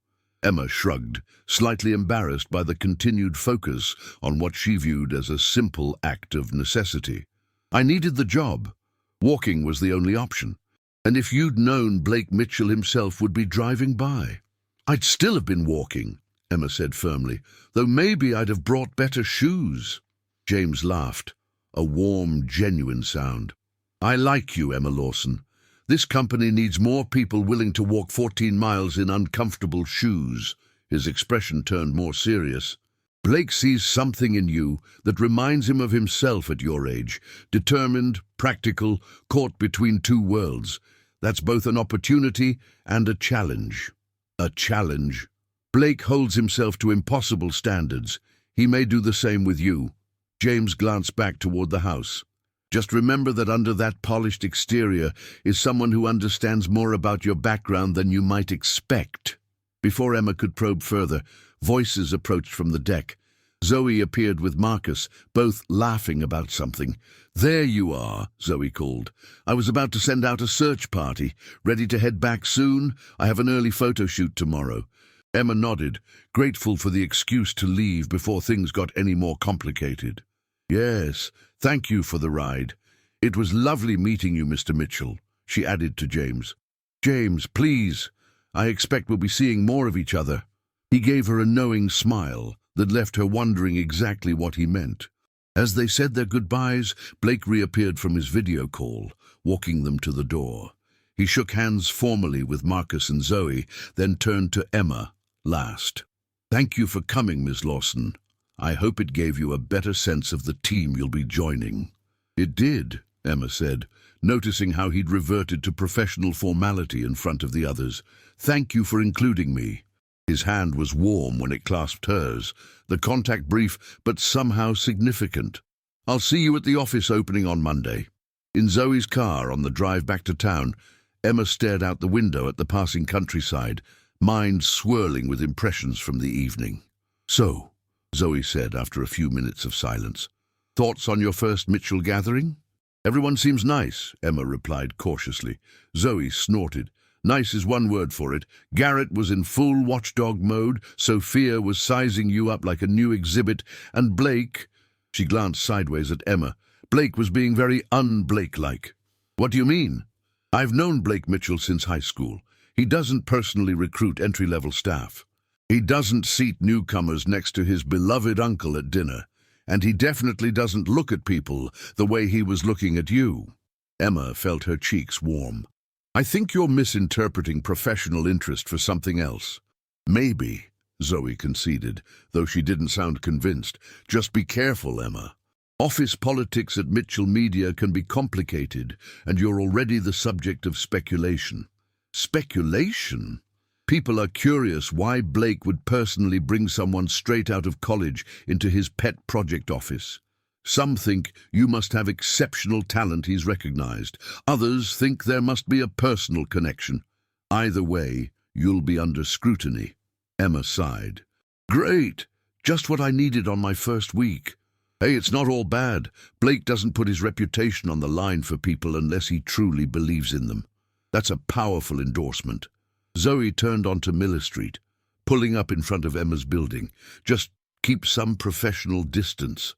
A: Emma shrugged, slightly embarrassed by the continued focus on what she viewed as a simple act of necessity. I needed the job. Walking was the only option. And if you'd known Blake Mitchell himself would be driving by, I'd still have been walking, Emma said firmly, though maybe I'd have brought better shoes. James laughed, a warm, genuine sound. I like you, Emma Lawson. This company needs more people willing to walk 14 miles in uncomfortable shoes. His expression turned more serious. Blake sees something in you that reminds him of himself at your age. Determined, practical, caught between two worlds. That's both an opportunity and a challenge. A challenge. Blake holds himself to impossible standards. He may do the same with you. James glanced back toward the house. Just remember that under that polished exterior is someone who understands more about your background than you might expect. Before Emma could probe further, voices approached from the deck. Zoe appeared with Marcus, both laughing about something. There you are, Zoe called. I was about to send out a search party. Ready to head back soon? I have an early photo shoot tomorrow. Emma nodded, grateful for the excuse to leave before things got any more complicated. Yes, thank you for the ride. It was lovely meeting you, Mr. Mitchell, she added to James. James, please. I expect we'll be seeing more of each other. He gave her a knowing smile that left her wondering exactly what he meant. As they said their goodbyes, Blake reappeared from his video call, walking them to the door. He shook hands formally with Marcus and Zoe, then turned to Emma last. Thank you for coming, Miss Lawson. I hope it gave you a better sense of the team you'll be joining. It did, Emma said, noticing how he'd reverted to professional formality in front of the others. Thank you for including me. His hand was warm when it clasped hers, the contact brief but somehow significant. I'll see you at the office opening on Monday. In Zoe's car on the drive back to town, Emma stared out the window at the passing countryside, mind swirling with impressions from the evening. So, Zoe said after a few minutes of silence, thoughts on your first Mitchell gathering? Everyone seems nice, Emma replied cautiously. Zoe snorted. Nice is one word for it. Garrett was in full watchdog mode, Sophia was sizing you up like a new exhibit, and Blake, she glanced sideways at Emma, Blake was being very un-Blake-like. What do you mean? I've known Blake Mitchell since high school. He doesn't personally recruit entry-level staff. He doesn't seat newcomers next to his beloved uncle at dinner, and he definitely doesn't look at people the way he was looking at you. Emma felt her cheeks warm. I think you're misinterpreting professional interest for something else. Maybe, Zoe conceded, though she didn't sound convinced. Just be careful, Emma. Office politics at Mitchell Media can be complicated, and you're already the subject of speculation. Speculation? People are curious why Blake would personally bring someone straight out of college into his pet project office. Some think you must have exceptional talent he's recognized. Others think there must be a personal connection. Either way, you'll be under scrutiny. Emma sighed. Great! Just what I needed on my first week. Hey, it's not all bad. Blake doesn't put his reputation on the line for people unless he truly believes in them. That's a powerful endorsement. Zoe turned onto Miller Street, pulling up in front of Emma's building. Just keep some professional distance.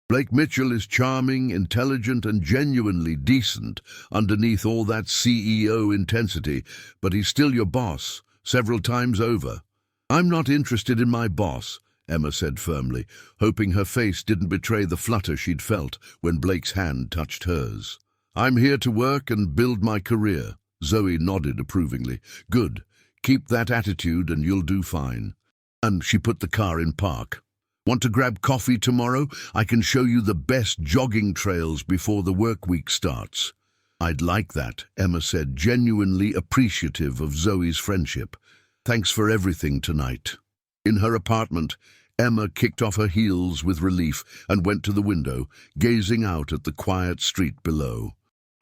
A: Blake Mitchell is charming, intelligent, and genuinely decent underneath all that CEO intensity, but he's still your boss, several times over. I'm not interested in my boss, Emma said firmly, hoping her face didn't betray the flutter she'd felt when Blake's hand touched hers. I'm here to work and build my career. Zoe nodded approvingly. Good. Keep that attitude and you'll do fine. And she put the car in park. Want to grab coffee tomorrow? I can show you the best jogging trails before the work week starts. I'd like that, Emma said, genuinely appreciative of Zoe's friendship. Thanks for everything tonight. In her apartment, Emma kicked off her heels with relief and went to the window, gazing out at the quiet street below.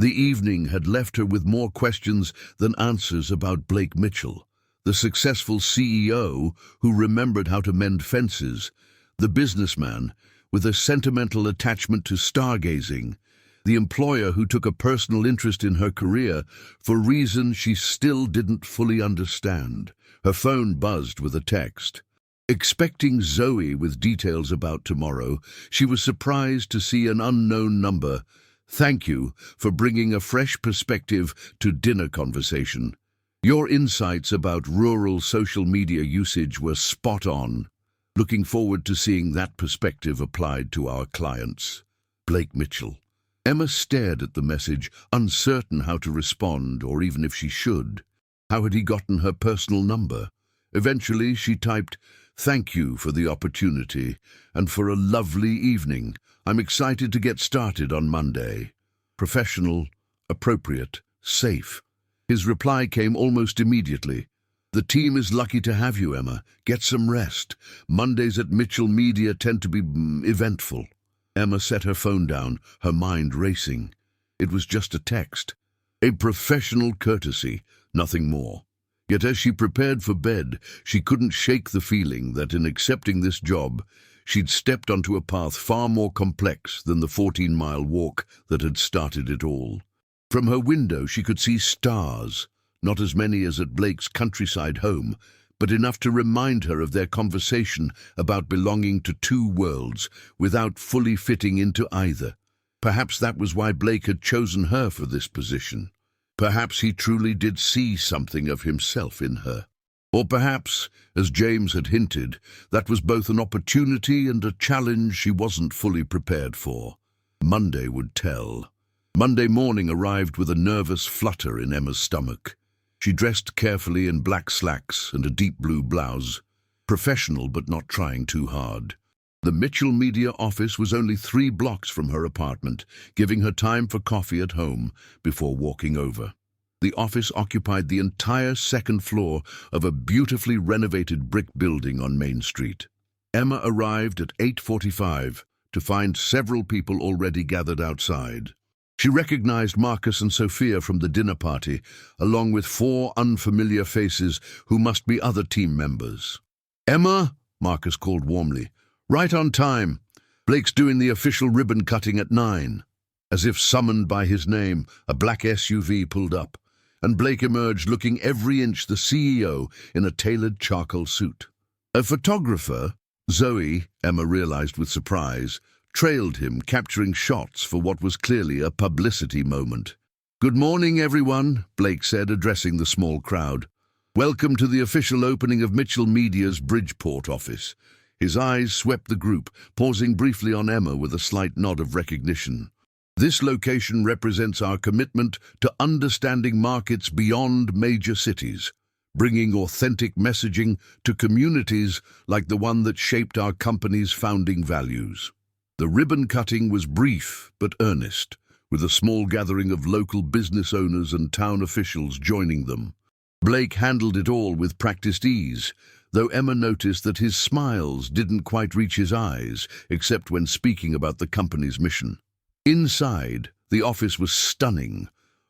A: The evening had left her with more questions than answers about Blake Mitchell, the successful CEO who remembered how to mend fences, the businessman with a sentimental attachment to stargazing, The employer who took a personal interest in her career for reasons she still didn't fully understand. Her phone buzzed with a text. Expecting Zoe with details about tomorrow, she was surprised to see an unknown number. "Thank you for bringing a fresh perspective to dinner conversation. Your insights about rural social media usage were spot on. Looking forward to seeing that perspective applied to our clients. Blake Mitchell." Emma stared at the message, uncertain how to respond or even if she should. How had he gotten her personal number? Eventually she typed, "Thank you for the opportunity and for a lovely evening. I'm excited to get started on Monday. Professional, appropriate, safe." His reply came almost immediately. "The team is lucky to have you, Emma. Get some rest. Mondays at Mitchell Media tend to be eventful." Emma set her phone down, her mind racing. It was just a text. A professional courtesy, nothing more. Yet as she prepared for bed, she couldn't shake the feeling that in accepting this job, she'd stepped onto a path far more complex than the 14-mile walk that had started it all. From her window she could see stars, not as many as at Blake's countryside home, but enough to remind her of their conversation about belonging to two worlds without fully fitting into either. Perhaps that was why Blake had chosen her for this position. Perhaps he truly did see something of himself in her. Or perhaps, as James had hinted, that was both an opportunity and a challenge she wasn't fully prepared for. Monday would tell. Monday morning arrived with a nervous flutter in Emma's stomach. She dressed carefully in black slacks and a deep blue blouse. Professional but not trying too hard. The Mitchell Media office was only 3 blocks from her apartment, giving her time for coffee at home before walking over. The office occupied the entire second floor of a beautifully renovated brick building on Main Street. Emma arrived at 8:45 to find several people already gathered outside. She recognized Marcus and Sophia from the dinner party, along with 4 unfamiliar faces who must be other team members. "Emma," Marcus called warmly. "Right on time. Blake's doing the official ribbon cutting at 9. As if summoned by his name, a black SUV pulled up, and Blake emerged looking every inch the CEO in a tailored charcoal suit. A photographer, Zoe, Emma realized with surprise, trailed him, capturing shots for what was clearly a publicity moment. "Good morning, everyone," Blake said, addressing the small crowd. "Welcome to the official opening of Mitchell Media's Bridgeport office." His eyes swept the group, pausing briefly on Emma with a slight nod of recognition. "This location represents our commitment to understanding markets beyond major cities, bringing authentic messaging to communities like the one that shaped our company's founding values." The ribbon cutting was brief but earnest, with a small gathering of local business owners and town officials joining them. Blake handled it all with practiced ease, though Emma noticed that his smiles didn't quite reach his eyes, except when speaking about the company's mission. Inside, the office was stunning.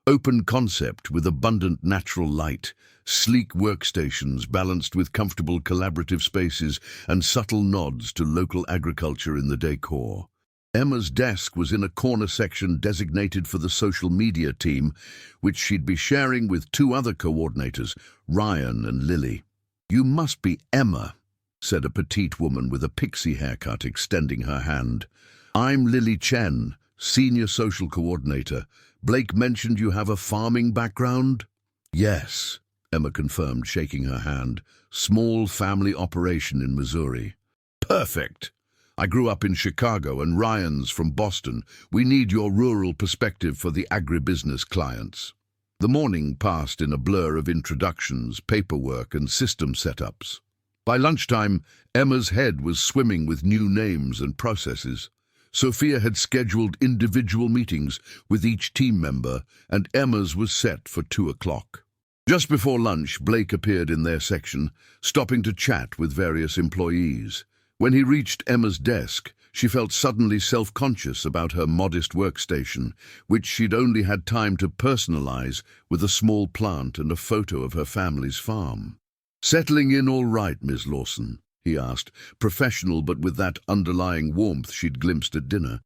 A: Open concept with abundant natural light, sleek workstations balanced with comfortable collaborative spaces and subtle nods to local agriculture in the decor. Emma's desk was in a corner section designated for the social media team, which she'd be sharing with 2 other coordinators, Ryan and Lily. "You must be Emma," said a petite woman with a pixie haircut, extending her hand. "I'm Lily Chen, Senior Social Coordinator. Blake mentioned you have a farming background?" "Yes," Emma confirmed, shaking her hand. "Small family operation in Missouri." "Perfect. I grew up in Chicago and Ryan's from Boston. We need your rural perspective for the agribusiness clients." The morning passed in a blur of introductions, paperwork, and system setups. By lunchtime, Emma's head was swimming with new names and processes. Sophia had scheduled individual meetings with each team member, and Emma's was set for 2 o'clock. Just before lunch, Blake appeared in their section, stopping to chat with various employees. When he reached Emma's desk, she felt suddenly self-conscious about her modest workstation, which she'd only had time to personalize with a small plant and a photo of her family's farm. "Settling in all right, Ms. Lawson?" he asked, professional but with that underlying warmth she'd glimpsed at dinner.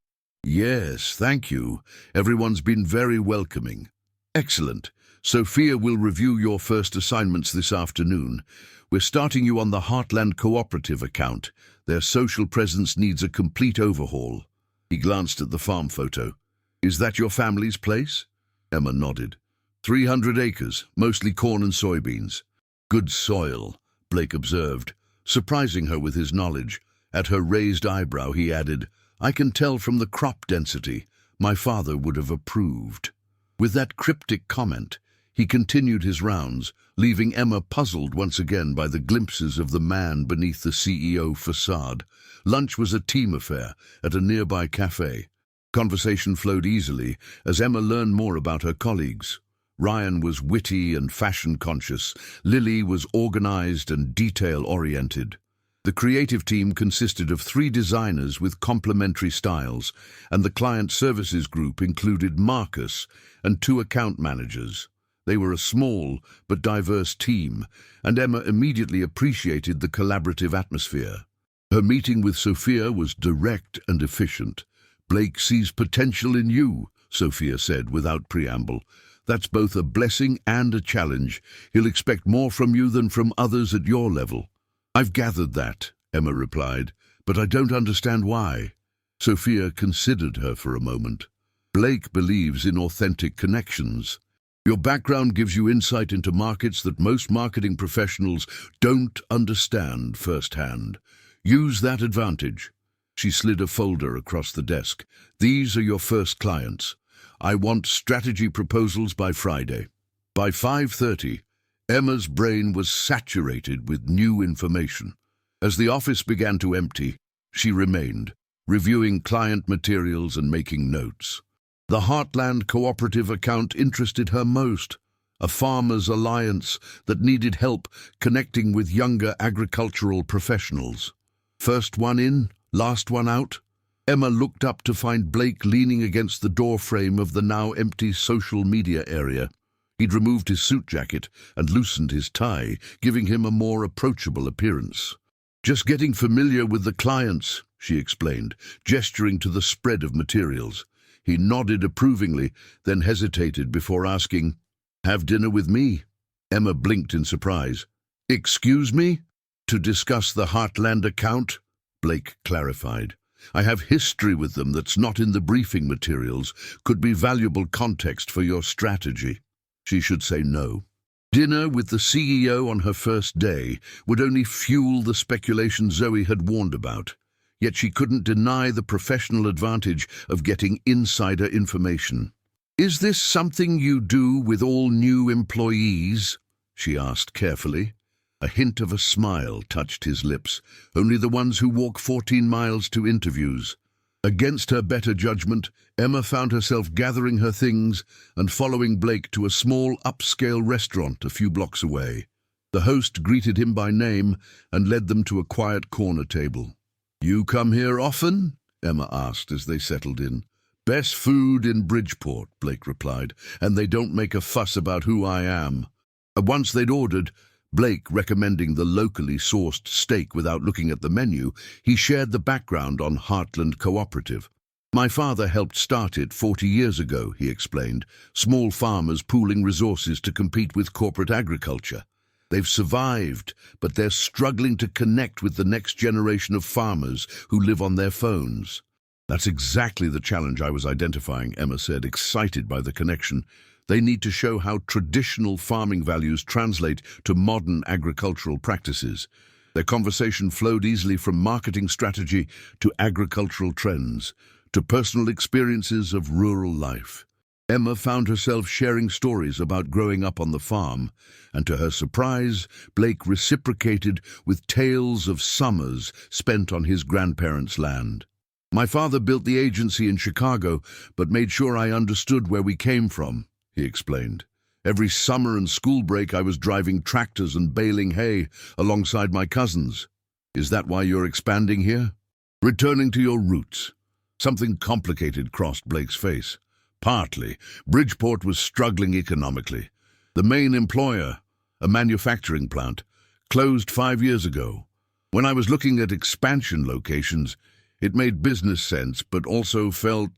A: Yes, thank you. Everyone's been very welcoming. Excellent. Sophia will review your first assignments this afternoon. We're starting you on the Heartland Cooperative account. Their social presence needs a complete overhaul. He glanced at the farm photo. Is that your family's place? Emma nodded. 300 acres, mostly corn and soybeans. Good soil, Blake observed, surprising her with his knowledge. At her raised eyebrow, he added, I can tell from the crop density. My father would have approved. With that cryptic comment, he continued his rounds, leaving Emma puzzled once again by the glimpses of the man beneath the CEO facade. Lunch was a team affair at a nearby cafe. Conversation flowed easily as Emma learned more about her colleagues. Ryan was witty and fashion-conscious. Lily was organized and detail-oriented. The creative team consisted of 3 designers with complementary styles, and the client services group included Marcus and 2 account managers. They were a small but diverse team, and Emma immediately appreciated the collaborative atmosphere. Her meeting with Sophia was direct and efficient. Blake sees potential in you, Sophia said without preamble. That's both a blessing and a challenge. He'll expect more from you than from others at your level. I've gathered that, Emma replied, but I don't understand why. Sophia considered her for a moment. Blake believes in authentic connections. Your background gives you insight into markets that most marketing professionals don't understand firsthand. Use that advantage. She slid a folder across the desk. These are your first clients. I want strategy proposals by Friday. By 5:30, Emma's brain was saturated with new information. As the office began to empty, she remained, reviewing client materials and making notes. The Heartland Cooperative account interested her most, a farmers' alliance that needed help connecting with younger agricultural professionals. First one in, last one out? Emma looked up to find Blake leaning against the doorframe of the now empty social media area. He'd removed his suit jacket and loosened his tie, giving him a more approachable appearance. Just getting familiar with the clients, she explained, gesturing to the spread of materials. He nodded approvingly, then hesitated before asking, Have dinner with me? Emma blinked in surprise. Excuse me? To discuss the Heartland account? Blake clarified. I have history with them that's not in the briefing materials, could be valuable context for your strategy. She should say no. Dinner with the CEO on her first day would only fuel the speculation Zoe had warned about. Yet she couldn't deny the professional advantage of getting insider information. Is this something you do with all new employees? She asked carefully. A hint of a smile touched his lips, only the ones who walk 14 miles to interviews. Against her better judgment, Emma found herself gathering her things and following Blake to a small upscale restaurant a few blocks away. The host greeted him by name and led them to a quiet corner table. You come here often? Emma asked as they settled in. Best food in Bridgeport, Blake replied, and they don't make a fuss about who I am. Once they'd ordered, Blake recommending the locally sourced steak without looking at the menu, he shared the background on Heartland Cooperative. My father helped start it 40 years ago, he explained, small farmers pooling resources to compete with corporate agriculture. They've survived, but they're struggling to connect with the next generation of farmers who live on their phones. That's exactly the challenge I was identifying, Emma said, excited by the connection. They need to show how traditional farming values translate to modern agricultural practices. Their conversation flowed easily from marketing strategy to agricultural trends, to personal experiences of rural life. Emma found herself sharing stories about growing up on the farm, and to her surprise, Blake reciprocated with tales of summers spent on his grandparents' land. My father built the agency in Chicago, but made sure I understood where we came from, he explained. Every summer and school break I was driving tractors and baling hay alongside my cousins. Is that why you're expanding here? Returning to your roots. Something complicated crossed Blake's face. Partly, Bridgeport was struggling economically. The main employer, a manufacturing plant, closed 5 years ago. When I was looking at expansion locations, It made business sense, but also felt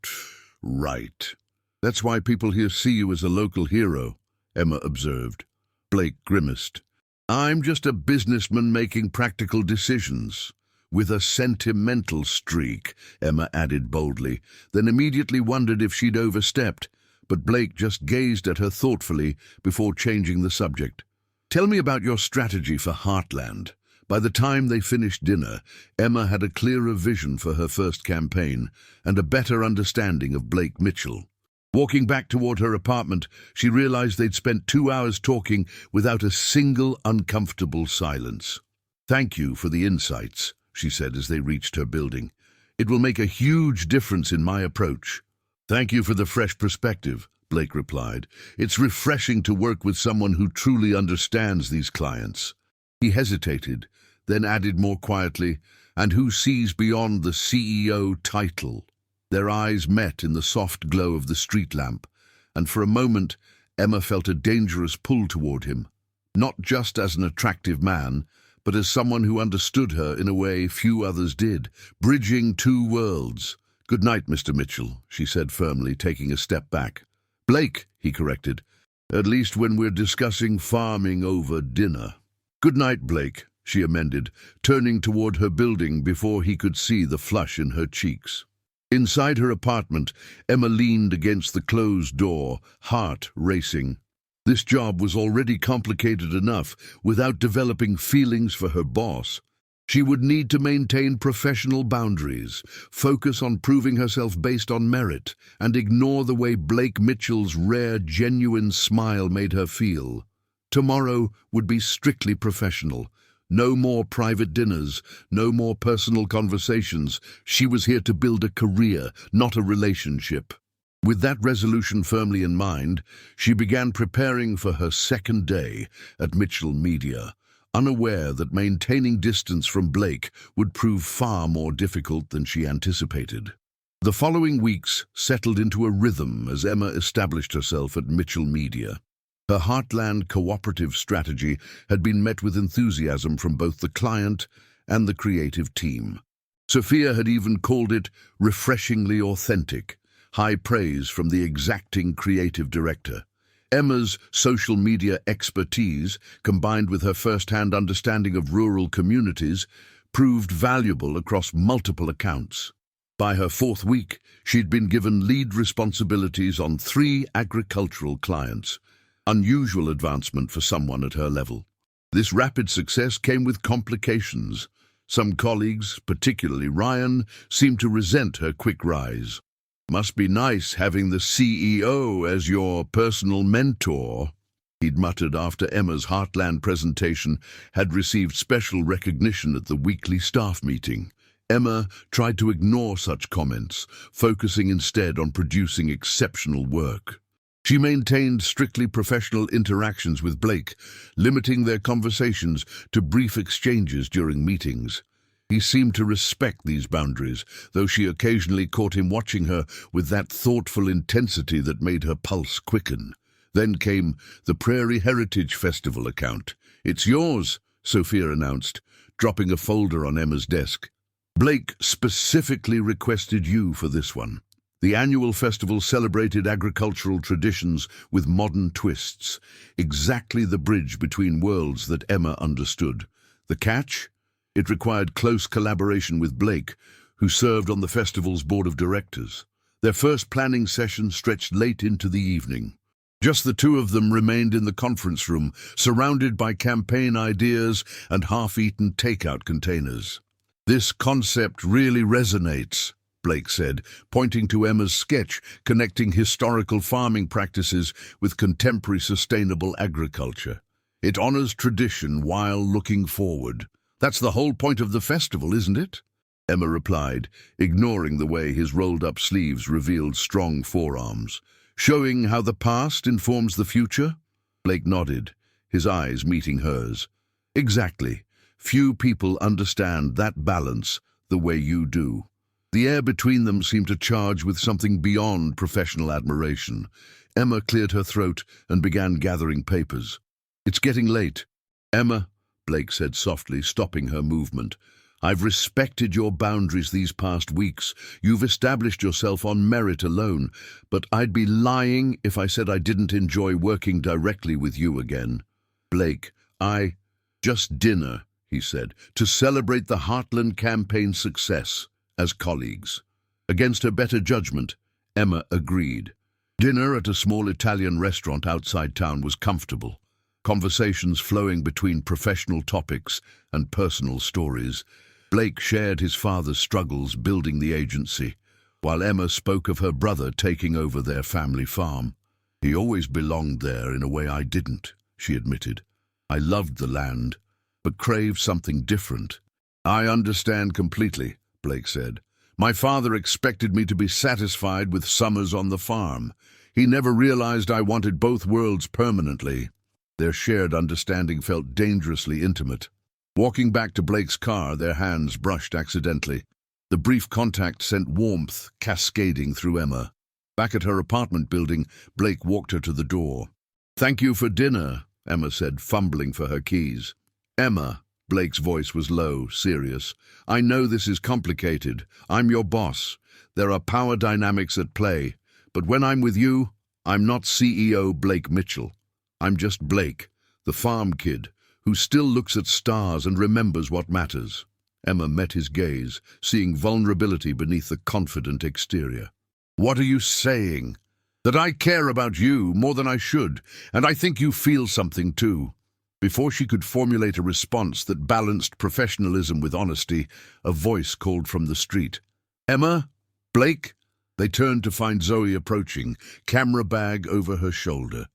A: right. That's why people here see you as a local hero, Emma observed. Blake grimaced. I'm just a businessman making practical decisions. With a sentimental streak, Emma added boldly, then immediately wondered if she'd overstepped, but Blake just gazed at her thoughtfully before changing the subject. Tell me about your strategy for Heartland. By the time they finished dinner, Emma had a clearer vision for her first campaign and a better understanding of Blake Mitchell. Walking back toward her apartment, she realized they'd spent 2 hours talking without a single uncomfortable silence. Thank you for the insights, she said as they reached her building. It will make a huge difference in my approach. Thank you for the fresh perspective, Blake replied. It's refreshing to work with someone who truly understands these clients. He hesitated, then added more quietly, and who sees beyond the CEO title. Their eyes met in the soft glow of the street lamp, and for a moment Emma felt a dangerous pull toward him, not just as an attractive man, but as someone who understood her in a way few others did, bridging two worlds. Good night, Mr. Mitchell, she said firmly, taking a step back. Blake, he corrected, at least when we're discussing farming over dinner. Good night, Blake, she amended, turning toward her building before he could see the flush in her cheeks. Inside her apartment, Emma leaned against the closed door, heart racing. This job was already complicated enough without developing feelings for her boss. She would need to maintain professional boundaries, focus on proving herself based on merit, and ignore the way Blake Mitchell's rare, genuine smile made her feel. Tomorrow would be strictly professional. No more private dinners, no more personal conversations. She was here to build a career, not a relationship. With that resolution firmly in mind, she began preparing for her second day at Mitchell Media, unaware that maintaining distance from Blake would prove far more difficult than she anticipated. The following weeks settled into a rhythm as Emma established herself at Mitchell Media. Her Heartland cooperative strategy had been met with enthusiasm from both the client and the creative team. Sophia had even called it refreshingly authentic, high praise from the exacting creative director. Emma's social media expertise, combined with her first-hand understanding of rural communities, proved valuable across multiple accounts. By her fourth week, she'd been given lead responsibilities on 3 agricultural clients, unusual advancement for someone at her level. This rapid success came with complications. Some colleagues, particularly Ryan, seemed to resent her quick rise. Must be nice having the CEO as your personal mentor, he'd muttered after Emma's Heartland presentation had received special recognition at the weekly staff meeting. Emma tried to ignore such comments, focusing instead on producing exceptional work. She maintained strictly professional interactions with Blake, limiting their conversations to brief exchanges during meetings. He seemed to respect these boundaries, though she occasionally caught him watching her with that thoughtful intensity that made her pulse quicken. Then came the Prairie Heritage Festival account. It's yours, Sophia announced, dropping a folder on Emma's desk. Blake specifically requested you for this one. The annual festival celebrated agricultural traditions with modern twists, exactly the bridge between worlds that Emma understood. The catch? It required close collaboration with Blake, who served on the festival's board of directors. Their first planning session stretched late into the evening. Just the two of them remained in the conference room, surrounded by campaign ideas and half-eaten takeout containers. This concept really resonates, Blake said, pointing to Emma's sketch connecting historical farming practices with contemporary sustainable agriculture. It honors tradition while looking forward. That's the whole point of the festival, isn't it? Emma replied, ignoring the way his rolled-up sleeves revealed strong forearms. Showing how the past informs the future? Blake nodded, his eyes meeting hers. Exactly. Few people understand that balance the way you do. The air between them seemed to charge with something beyond professional admiration. Emma cleared her throat and began gathering papers. It's getting late. Emma, Blake said softly, stopping her movement. I've respected your boundaries these past weeks. You've established yourself on merit alone, but I'd be lying if I said I didn't enjoy working directly with you again. Blake, just dinner, he said, to celebrate the Heartland campaign's success as colleagues. Against her better judgment, Emma agreed. Dinner at a small Italian restaurant outside town was comfortable, conversations flowing between professional topics and personal stories. Blake shared his father's struggles building the agency, while Emma spoke of her brother taking over their family farm. He always belonged there in a way I didn't, she admitted. I loved the land, but craved something different. I understand completely, Blake said. My father expected me to be satisfied with summers on the farm. He never realized I wanted both worlds permanently. Their shared understanding felt dangerously intimate. Walking back to Blake's car, their hands brushed accidentally. The brief contact sent warmth cascading through Emma. Back at her apartment building, Blake walked her to the door. "Thank you for dinner," Emma said, fumbling for her keys. "Emma," Blake's voice was low, serious. "I know this is complicated. I'm your boss. There are power dynamics at play. But when I'm with you, I'm not CEO Blake Mitchell. I'm just Blake, the farm kid, who still looks at stars and remembers what matters." Emma met his gaze, seeing vulnerability beneath the confident exterior. "What are you saying?" "That I care about you more than I should, and I think you feel something too." Before she could formulate a response that balanced professionalism with honesty, a voice called from the street. "Emma? Blake?" They turned to find Zoe approaching, camera bag over her shoulder.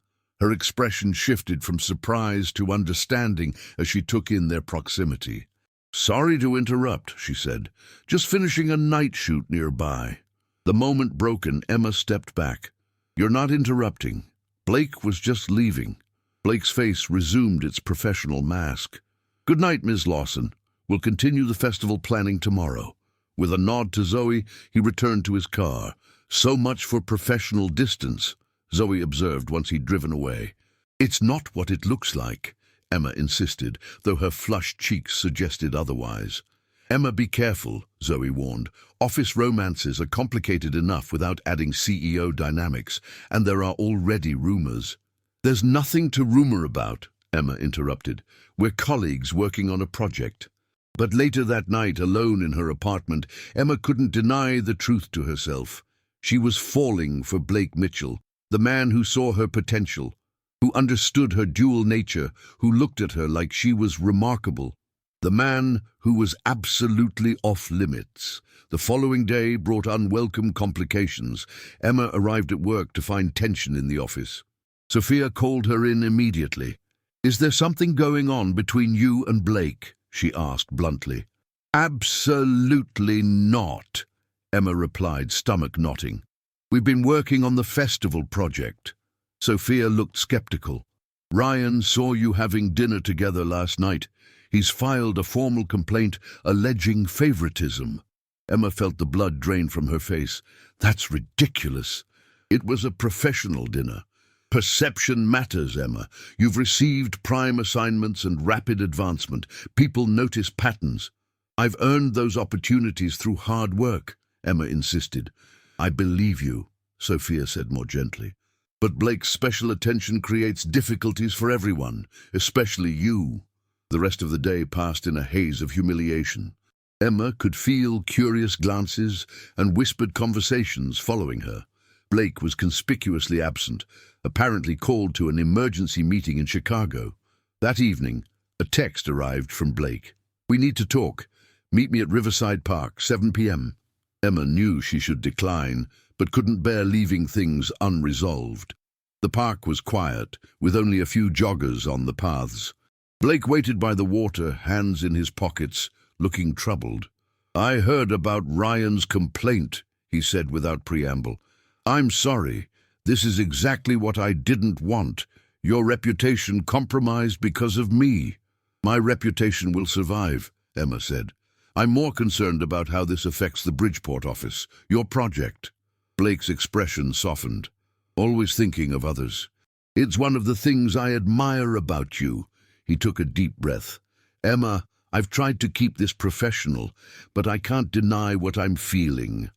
A: Her expression shifted from surprise to understanding as she took in their proximity. "Sorry to interrupt," she said. "Just finishing a night shoot nearby." The moment broken, Emma stepped back. "You're not interrupting. Blake was just leaving." Blake's face resumed its professional mask. "Good night, Ms. Lawson. We'll continue the festival planning tomorrow." With a nod to Zoe, he returned to his car. "So much for professional distance," Zoe observed once he'd driven away. "It's not what it looks like," Emma insisted, though her flushed cheeks suggested otherwise. "Emma, be careful," Zoe warned. "Office romances are complicated enough without adding CEO dynamics, and there are already rumors." "There's nothing to rumor about," Emma interrupted. "We're colleagues working on a project." But later that night, alone in her apartment, Emma couldn't deny the truth to herself. She was falling for Blake Mitchell, the man who saw her potential, who understood her dual nature, who looked at her like she was remarkable. The man who was absolutely off-limits. The following day brought unwelcome complications. Emma arrived at work to find tension in the office. Sophia called her in immediately. "Is there something going on between you and Blake?" she asked bluntly. "Absolutely not," Emma replied, stomach knotting. "We've been working on the festival project." Sophia looked skeptical. "Ryan saw you having dinner together last night. He's filed a formal complaint alleging favoritism." Emma felt the blood drain from her face. "That's ridiculous." "It was a professional dinner. Perception matters, Emma. You've received prime assignments and rapid advancement. People notice patterns." "I've earned those opportunities through hard work," Emma insisted. "I believe you," Sophia said more gently. "But Blake's special attention creates difficulties for everyone, especially you." The rest of the day passed in a haze of humiliation. Emma could feel curious glances and whispered conversations following her. Blake was conspicuously absent, apparently called to an emergency meeting in Chicago. That evening, a text arrived from Blake. "We need to talk. Meet me at Riverside Park, 7 p.m. Emma knew she should decline, but couldn't bear leaving things unresolved. The park was quiet, with only a few joggers on the paths. Blake waited by the water, hands in his pockets, looking troubled. "I heard about Ryan's complaint," he said without preamble. "I'm sorry. This is exactly what I didn't want. Your reputation compromised because of me." "My reputation will survive," Emma said. "I'm more concerned about how this affects the Bridgeport office, your project." Blake's expression softened. "Always thinking of others. It's one of the things I admire about you." He took a deep breath. "Emma, I've tried to keep this professional, but I can't deny what I'm feeling.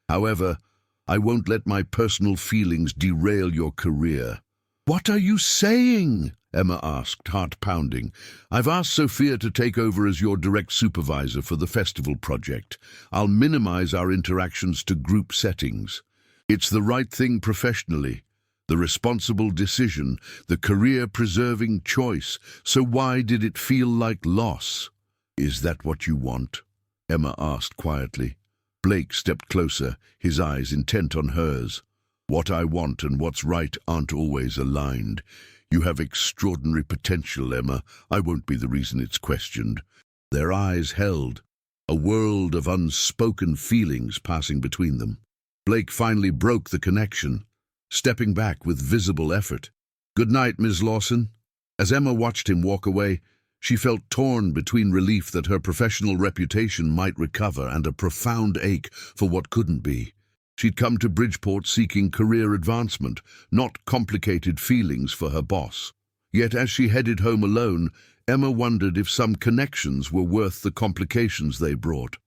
A: However, I won't let my personal feelings derail your career." "What are you saying?" Emma asked, heart pounding. "I've asked Sophia to take over as your direct supervisor for the festival project. I'll minimize our interactions to group settings. It's the right thing professionally, the responsible decision, the career-preserving choice. So why did it feel like loss?" "Is that what you want?" Emma asked quietly. Blake stepped closer, his eyes intent on hers. "What I want and what's right aren't always aligned. You have extraordinary potential, Emma. I won't be the reason it's questioned." Their eyes held, a world of unspoken feelings passing between them. Blake finally broke the connection, stepping back with visible effort. "Good night, Ms. Lawson." As Emma watched him walk away, she felt torn between relief that her professional reputation might recover and a profound ache for what couldn't be. She'd come to Bridgeport seeking career advancement, not complicated feelings for her boss. Yet as she headed home alone, Emma wondered if some connections were worth the complications they brought.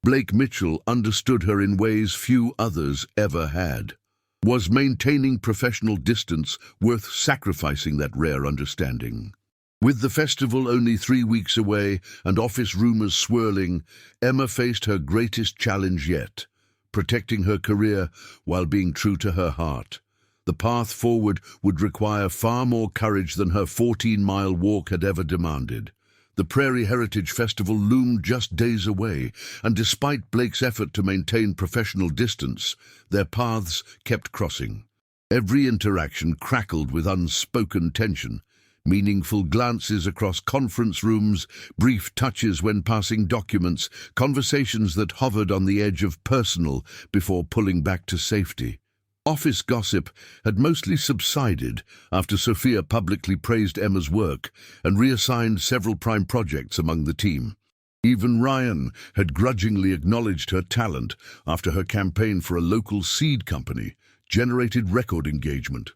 A: Blake Mitchell understood her in ways few others ever had. Was maintaining professional distance worth sacrificing that rare understanding? With the festival only 3 weeks away and office rumors swirling, Emma faced her greatest challenge yet: protecting her career while being true to her heart. The path forward would require far more courage than her 14-mile walk had ever demanded. The Prairie Heritage Festival loomed just days away, and despite Blake's effort to maintain professional distance, their paths kept crossing. Every interaction crackled with unspoken tension. Meaningful glances across conference rooms, brief touches when passing documents, conversations that hovered on the edge of personal before pulling back to safety. Office gossip had mostly subsided after Sophia publicly praised Emma's work and reassigned several prime projects among the team. Even Ryan had grudgingly acknowledged her talent after her campaign for a local seed company generated record engagement.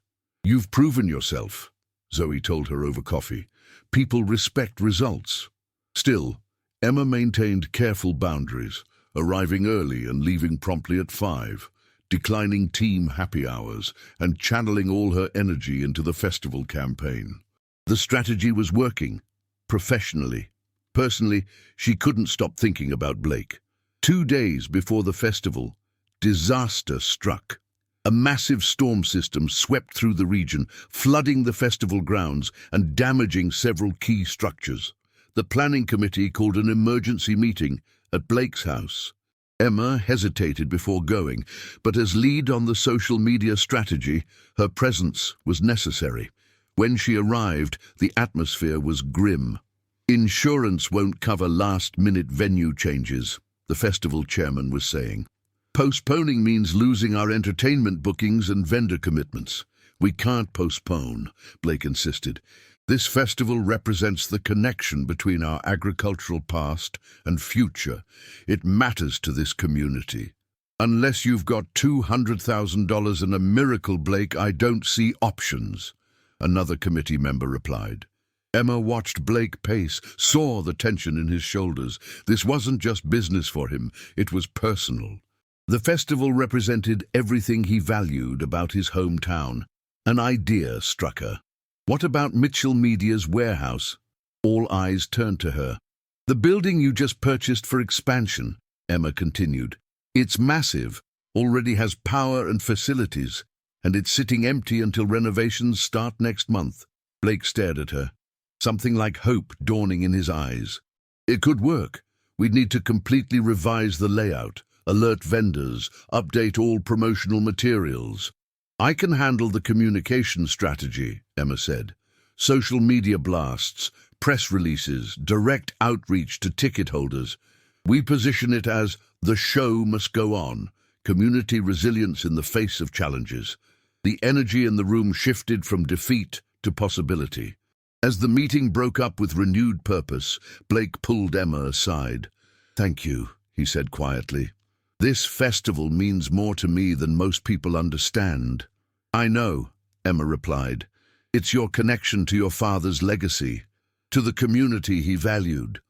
A: "You've proven yourself," Zoe told her over coffee. "People respect results." Still, Emma maintained careful boundaries, arriving early and leaving promptly at 5, declining team happy hours and channeling all her energy into the festival campaign. The strategy was working, professionally. Personally, she couldn't stop thinking about Blake. 2 days before the festival, disaster struck. A massive storm system swept through the region, flooding the festival grounds and damaging several key structures. The planning committee called an emergency meeting at Blake's house. Emma hesitated before going, but as lead on the social media strategy, her presence was necessary. When she arrived, the atmosphere was grim. "Insurance won't cover last-minute venue changes," the festival chairman was saying. "Postponing means losing our entertainment bookings and vendor commitments." "We can't postpone," Blake insisted. "This festival represents the connection between our agricultural past and future. It matters to this community. Unless you've got $200,000 and a miracle, Blake, I don't see options," another committee member replied. Emma watched Blake pace, saw the tension in his shoulders. This wasn't just business for him, it was personal. The festival represented everything he valued about his hometown. An idea struck her. "What about Mitchell Media's warehouse?" All eyes turned to her. "The building you just purchased for expansion," Emma continued. "It's massive, already has power and facilities, and it's sitting empty until renovations start next month." Blake stared at her, something like hope dawning in his eyes. "It could work. We'd need to completely revise the layout, alert vendors, update all promotional materials." "I can handle the communication strategy," Emma said. "Social media blasts, press releases, direct outreach to ticket holders. We position it as the show must go on, community resilience in the face of challenges." The energy in the room shifted from defeat to possibility. As the meeting broke up with renewed purpose, Blake pulled Emma aside. "Thank you," he said quietly. "This festival means more to me than most people understand." "I know," Emma replied. "It's your connection to your father's legacy, to the community he valued."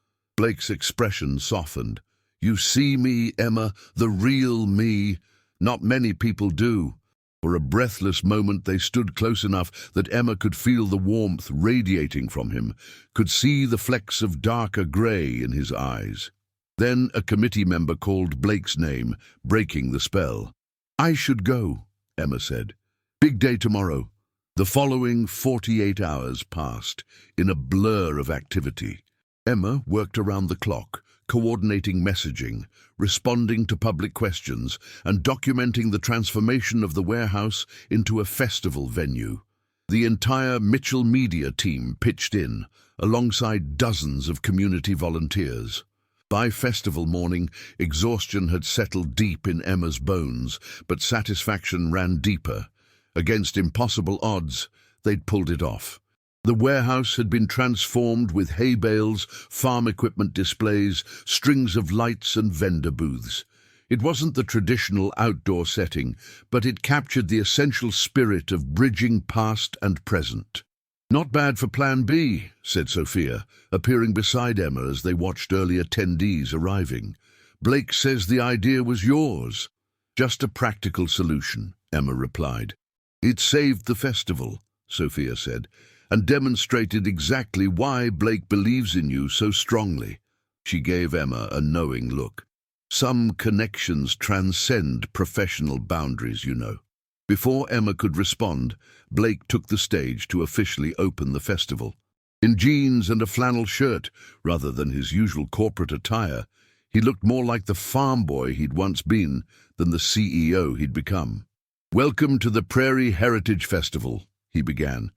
A: Blake's expression softened. "You see me, Emma, the real me. Not many people do." For a breathless moment they stood close enough that Emma could feel the warmth radiating from him, could see the flecks of darker grey in his eyes. Then a committee member called Blake's name, breaking the spell. "I should go," Emma said. "Big day tomorrow." The following 48 hours passed in a blur of activity. Emma worked around the clock, coordinating messaging, responding to public questions, and documenting the transformation of the warehouse into a festival venue. The entire Mitchell Media team pitched in, alongside dozens of community volunteers. By festival morning, exhaustion had settled deep in Emma's bones, but satisfaction ran deeper. Against impossible odds, they'd pulled it off. The warehouse had been transformed with hay bales, farm equipment displays, strings of lights and vendor booths. It wasn't the traditional outdoor setting, but it captured the essential spirit of bridging past and present. "Not bad for Plan B," said Sophia, appearing beside Emma as they watched early attendees arriving. "Blake says the idea was yours." "Just a practical solution," Emma replied. "It saved the festival," Sophia said, "and demonstrated exactly why Blake believes in you so strongly." She gave Emma a knowing look. "Some connections transcend professional boundaries, you know." Before Emma could respond, Blake took the stage to officially open the festival. In jeans and a flannel shirt, rather than his usual corporate attire, he looked more like the farm boy he'd once been than the CEO he'd become. "Welcome to the Prairie Heritage Festival," he began.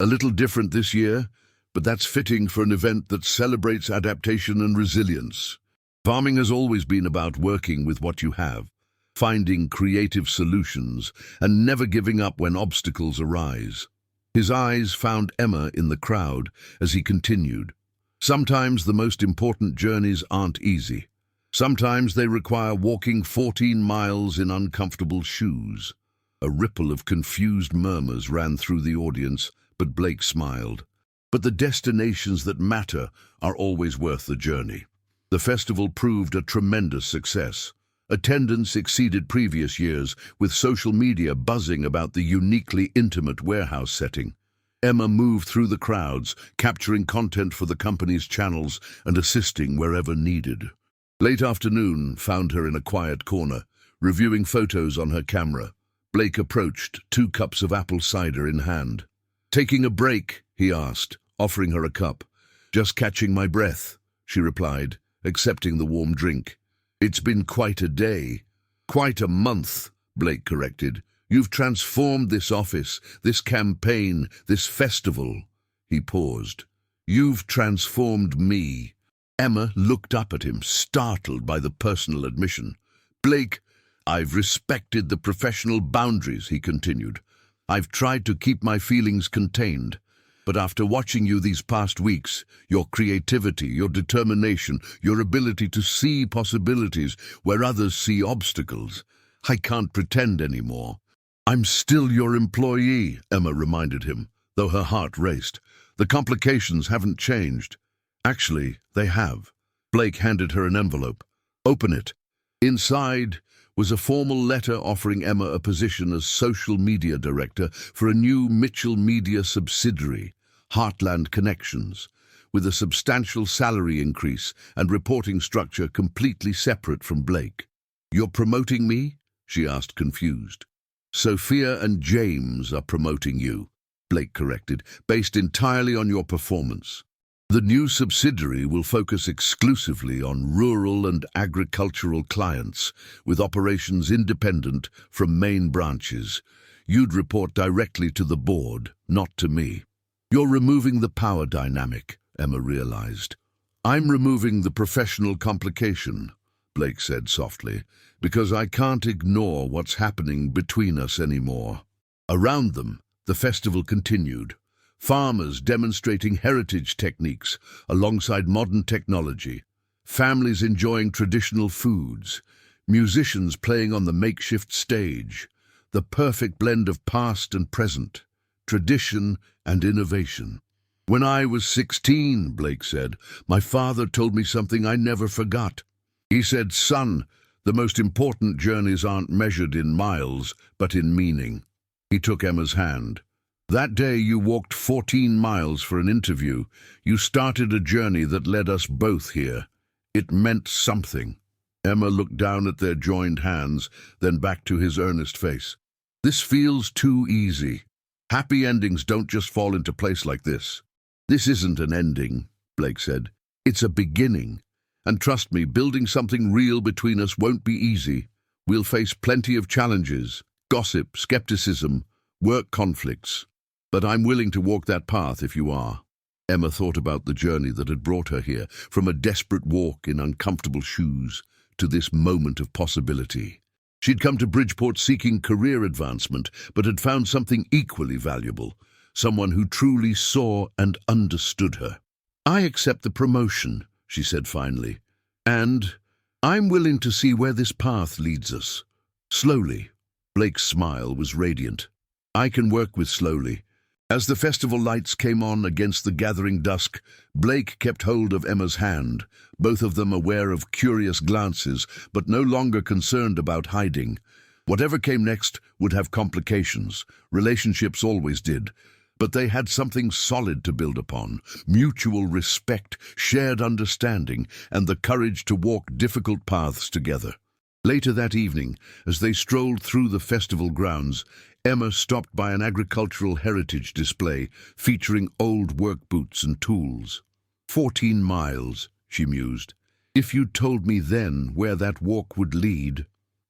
A: "A little different this year, but that's fitting for an event that celebrates adaptation and resilience. Farming has always been about working with what you have, finding creative solutions, and never giving up when obstacles arise." His eyes found Emma in the crowd as he continued. "Sometimes the most important journeys aren't easy. Sometimes they require walking 14 miles in uncomfortable shoes." A ripple of confused murmurs ran through the audience, but Blake smiled. "But the destinations that matter are always worth the journey." The festival proved a tremendous success. Attendance exceeded previous years, with social media buzzing about the uniquely intimate warehouse setting. Emma moved through the crowds, capturing content for the company's channels and assisting wherever needed. Late afternoon found her in a quiet corner, reviewing photos on her camera. Blake approached, 2 cups of apple cider in hand. "Taking a break?" he asked, offering her a cup. "Just catching my breath," she replied, accepting the warm drink. "It's been quite a day." "Quite a month," Blake corrected. "You've transformed this office, this campaign, this festival." He paused. "You've transformed me." Emma looked up at him, startled by the personal admission. "Blake, I've respected the professional boundaries," he continued. "I've tried to keep my feelings contained. But after watching you these past weeks, your creativity, your determination, your ability to see possibilities where others see obstacles, I can't pretend anymore." "I'm still your employee," Emma reminded him, though her heart raced. "The complications haven't changed." "Actually, they have." Blake handed her an envelope. "Open it." Inside was a formal letter offering Emma a position as social media director for a new Mitchell Media subsidiary, Heartland Connections, with a substantial salary increase and reporting structure completely separate from Blake. "You're promoting me?" she asked, confused. "Sophia and James are promoting you," Blake corrected, "based entirely on your performance. The new subsidiary will focus exclusively on rural and agricultural clients, with operations independent from main branches. You'd report directly to the board, not to me." "You're removing the power dynamic," Emma realized. "I'm removing the professional complication," Blake said softly, "because I can't ignore what's happening between us anymore." Around them, the festival continued. Farmers demonstrating heritage techniques alongside modern technology, families enjoying traditional foods, musicians playing on the makeshift stage, the perfect blend of past and present, tradition and innovation. "When I was 16, Blake said, my father told me something I never forgot. He said, son, the most important journeys aren't measured in miles, but in meaning." He took Emma's hand. "That day you walked 14 miles for an interview. You started a journey that led us both here. It meant something." Emma looked down at their joined hands, then back to his earnest face. "This feels too easy. Happy endings don't just fall into place like this." "This isn't an ending," Blake said. "It's a beginning. And trust me, building something real between us won't be easy. We'll face plenty of challenges, gossip, skepticism, work conflicts. But I'm willing to walk that path if you are." Emma thought about the journey that had brought her here, from a desperate walk in uncomfortable shoes to this moment of possibility. She'd come to Bridgeport seeking career advancement, but had found something equally valuable, someone who truly saw and understood her. "I accept the promotion," she said finally, "and I'm willing to see where this path leads us. Slowly." Blake's smile was radiant. "I can work with slowly." As the festival lights came on against the gathering dusk, Blake kept hold of Emma's hand, both of them aware of curious glances, but no longer concerned about hiding. Whatever came next would have complications. Relationships always did. But they had something solid to build upon: mutual respect, shared understanding, and the courage to walk difficult paths together. Later that evening, as they strolled through the festival grounds, Emma stopped by an agricultural heritage display featuring old work boots and tools. 14 miles, she mused. If you'd told me then where that walk would lead,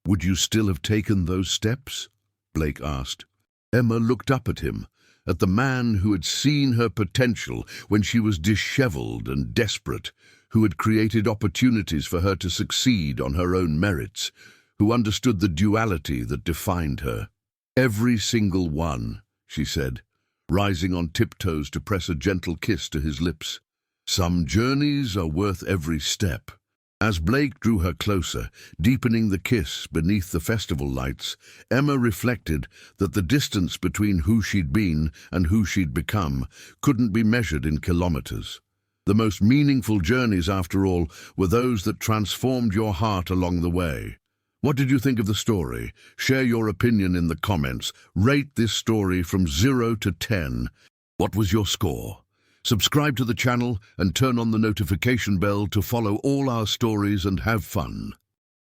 A: would you still have taken those steps? Blake asked. Emma looked up at him, at the man who had seen her potential when she was disheveled and desperate, who had created opportunities for her to succeed on her own merits, who understood the duality that defined her. "Every single one," she said, rising on tiptoes to press a gentle kiss to his lips. "Some journeys are worth every step." As Blake drew her closer, deepening the kiss beneath the festival lights, Emma reflected that the distance between who she'd been and who she'd become couldn't be measured in kilometers. The most meaningful journeys, after all, were those that transformed your heart along the way. What did you think of the story? Share your opinion in the comments. Rate this story from 0 to 10. What was your score? Subscribe to the channel and turn on the notification bell to follow all our stories and have fun.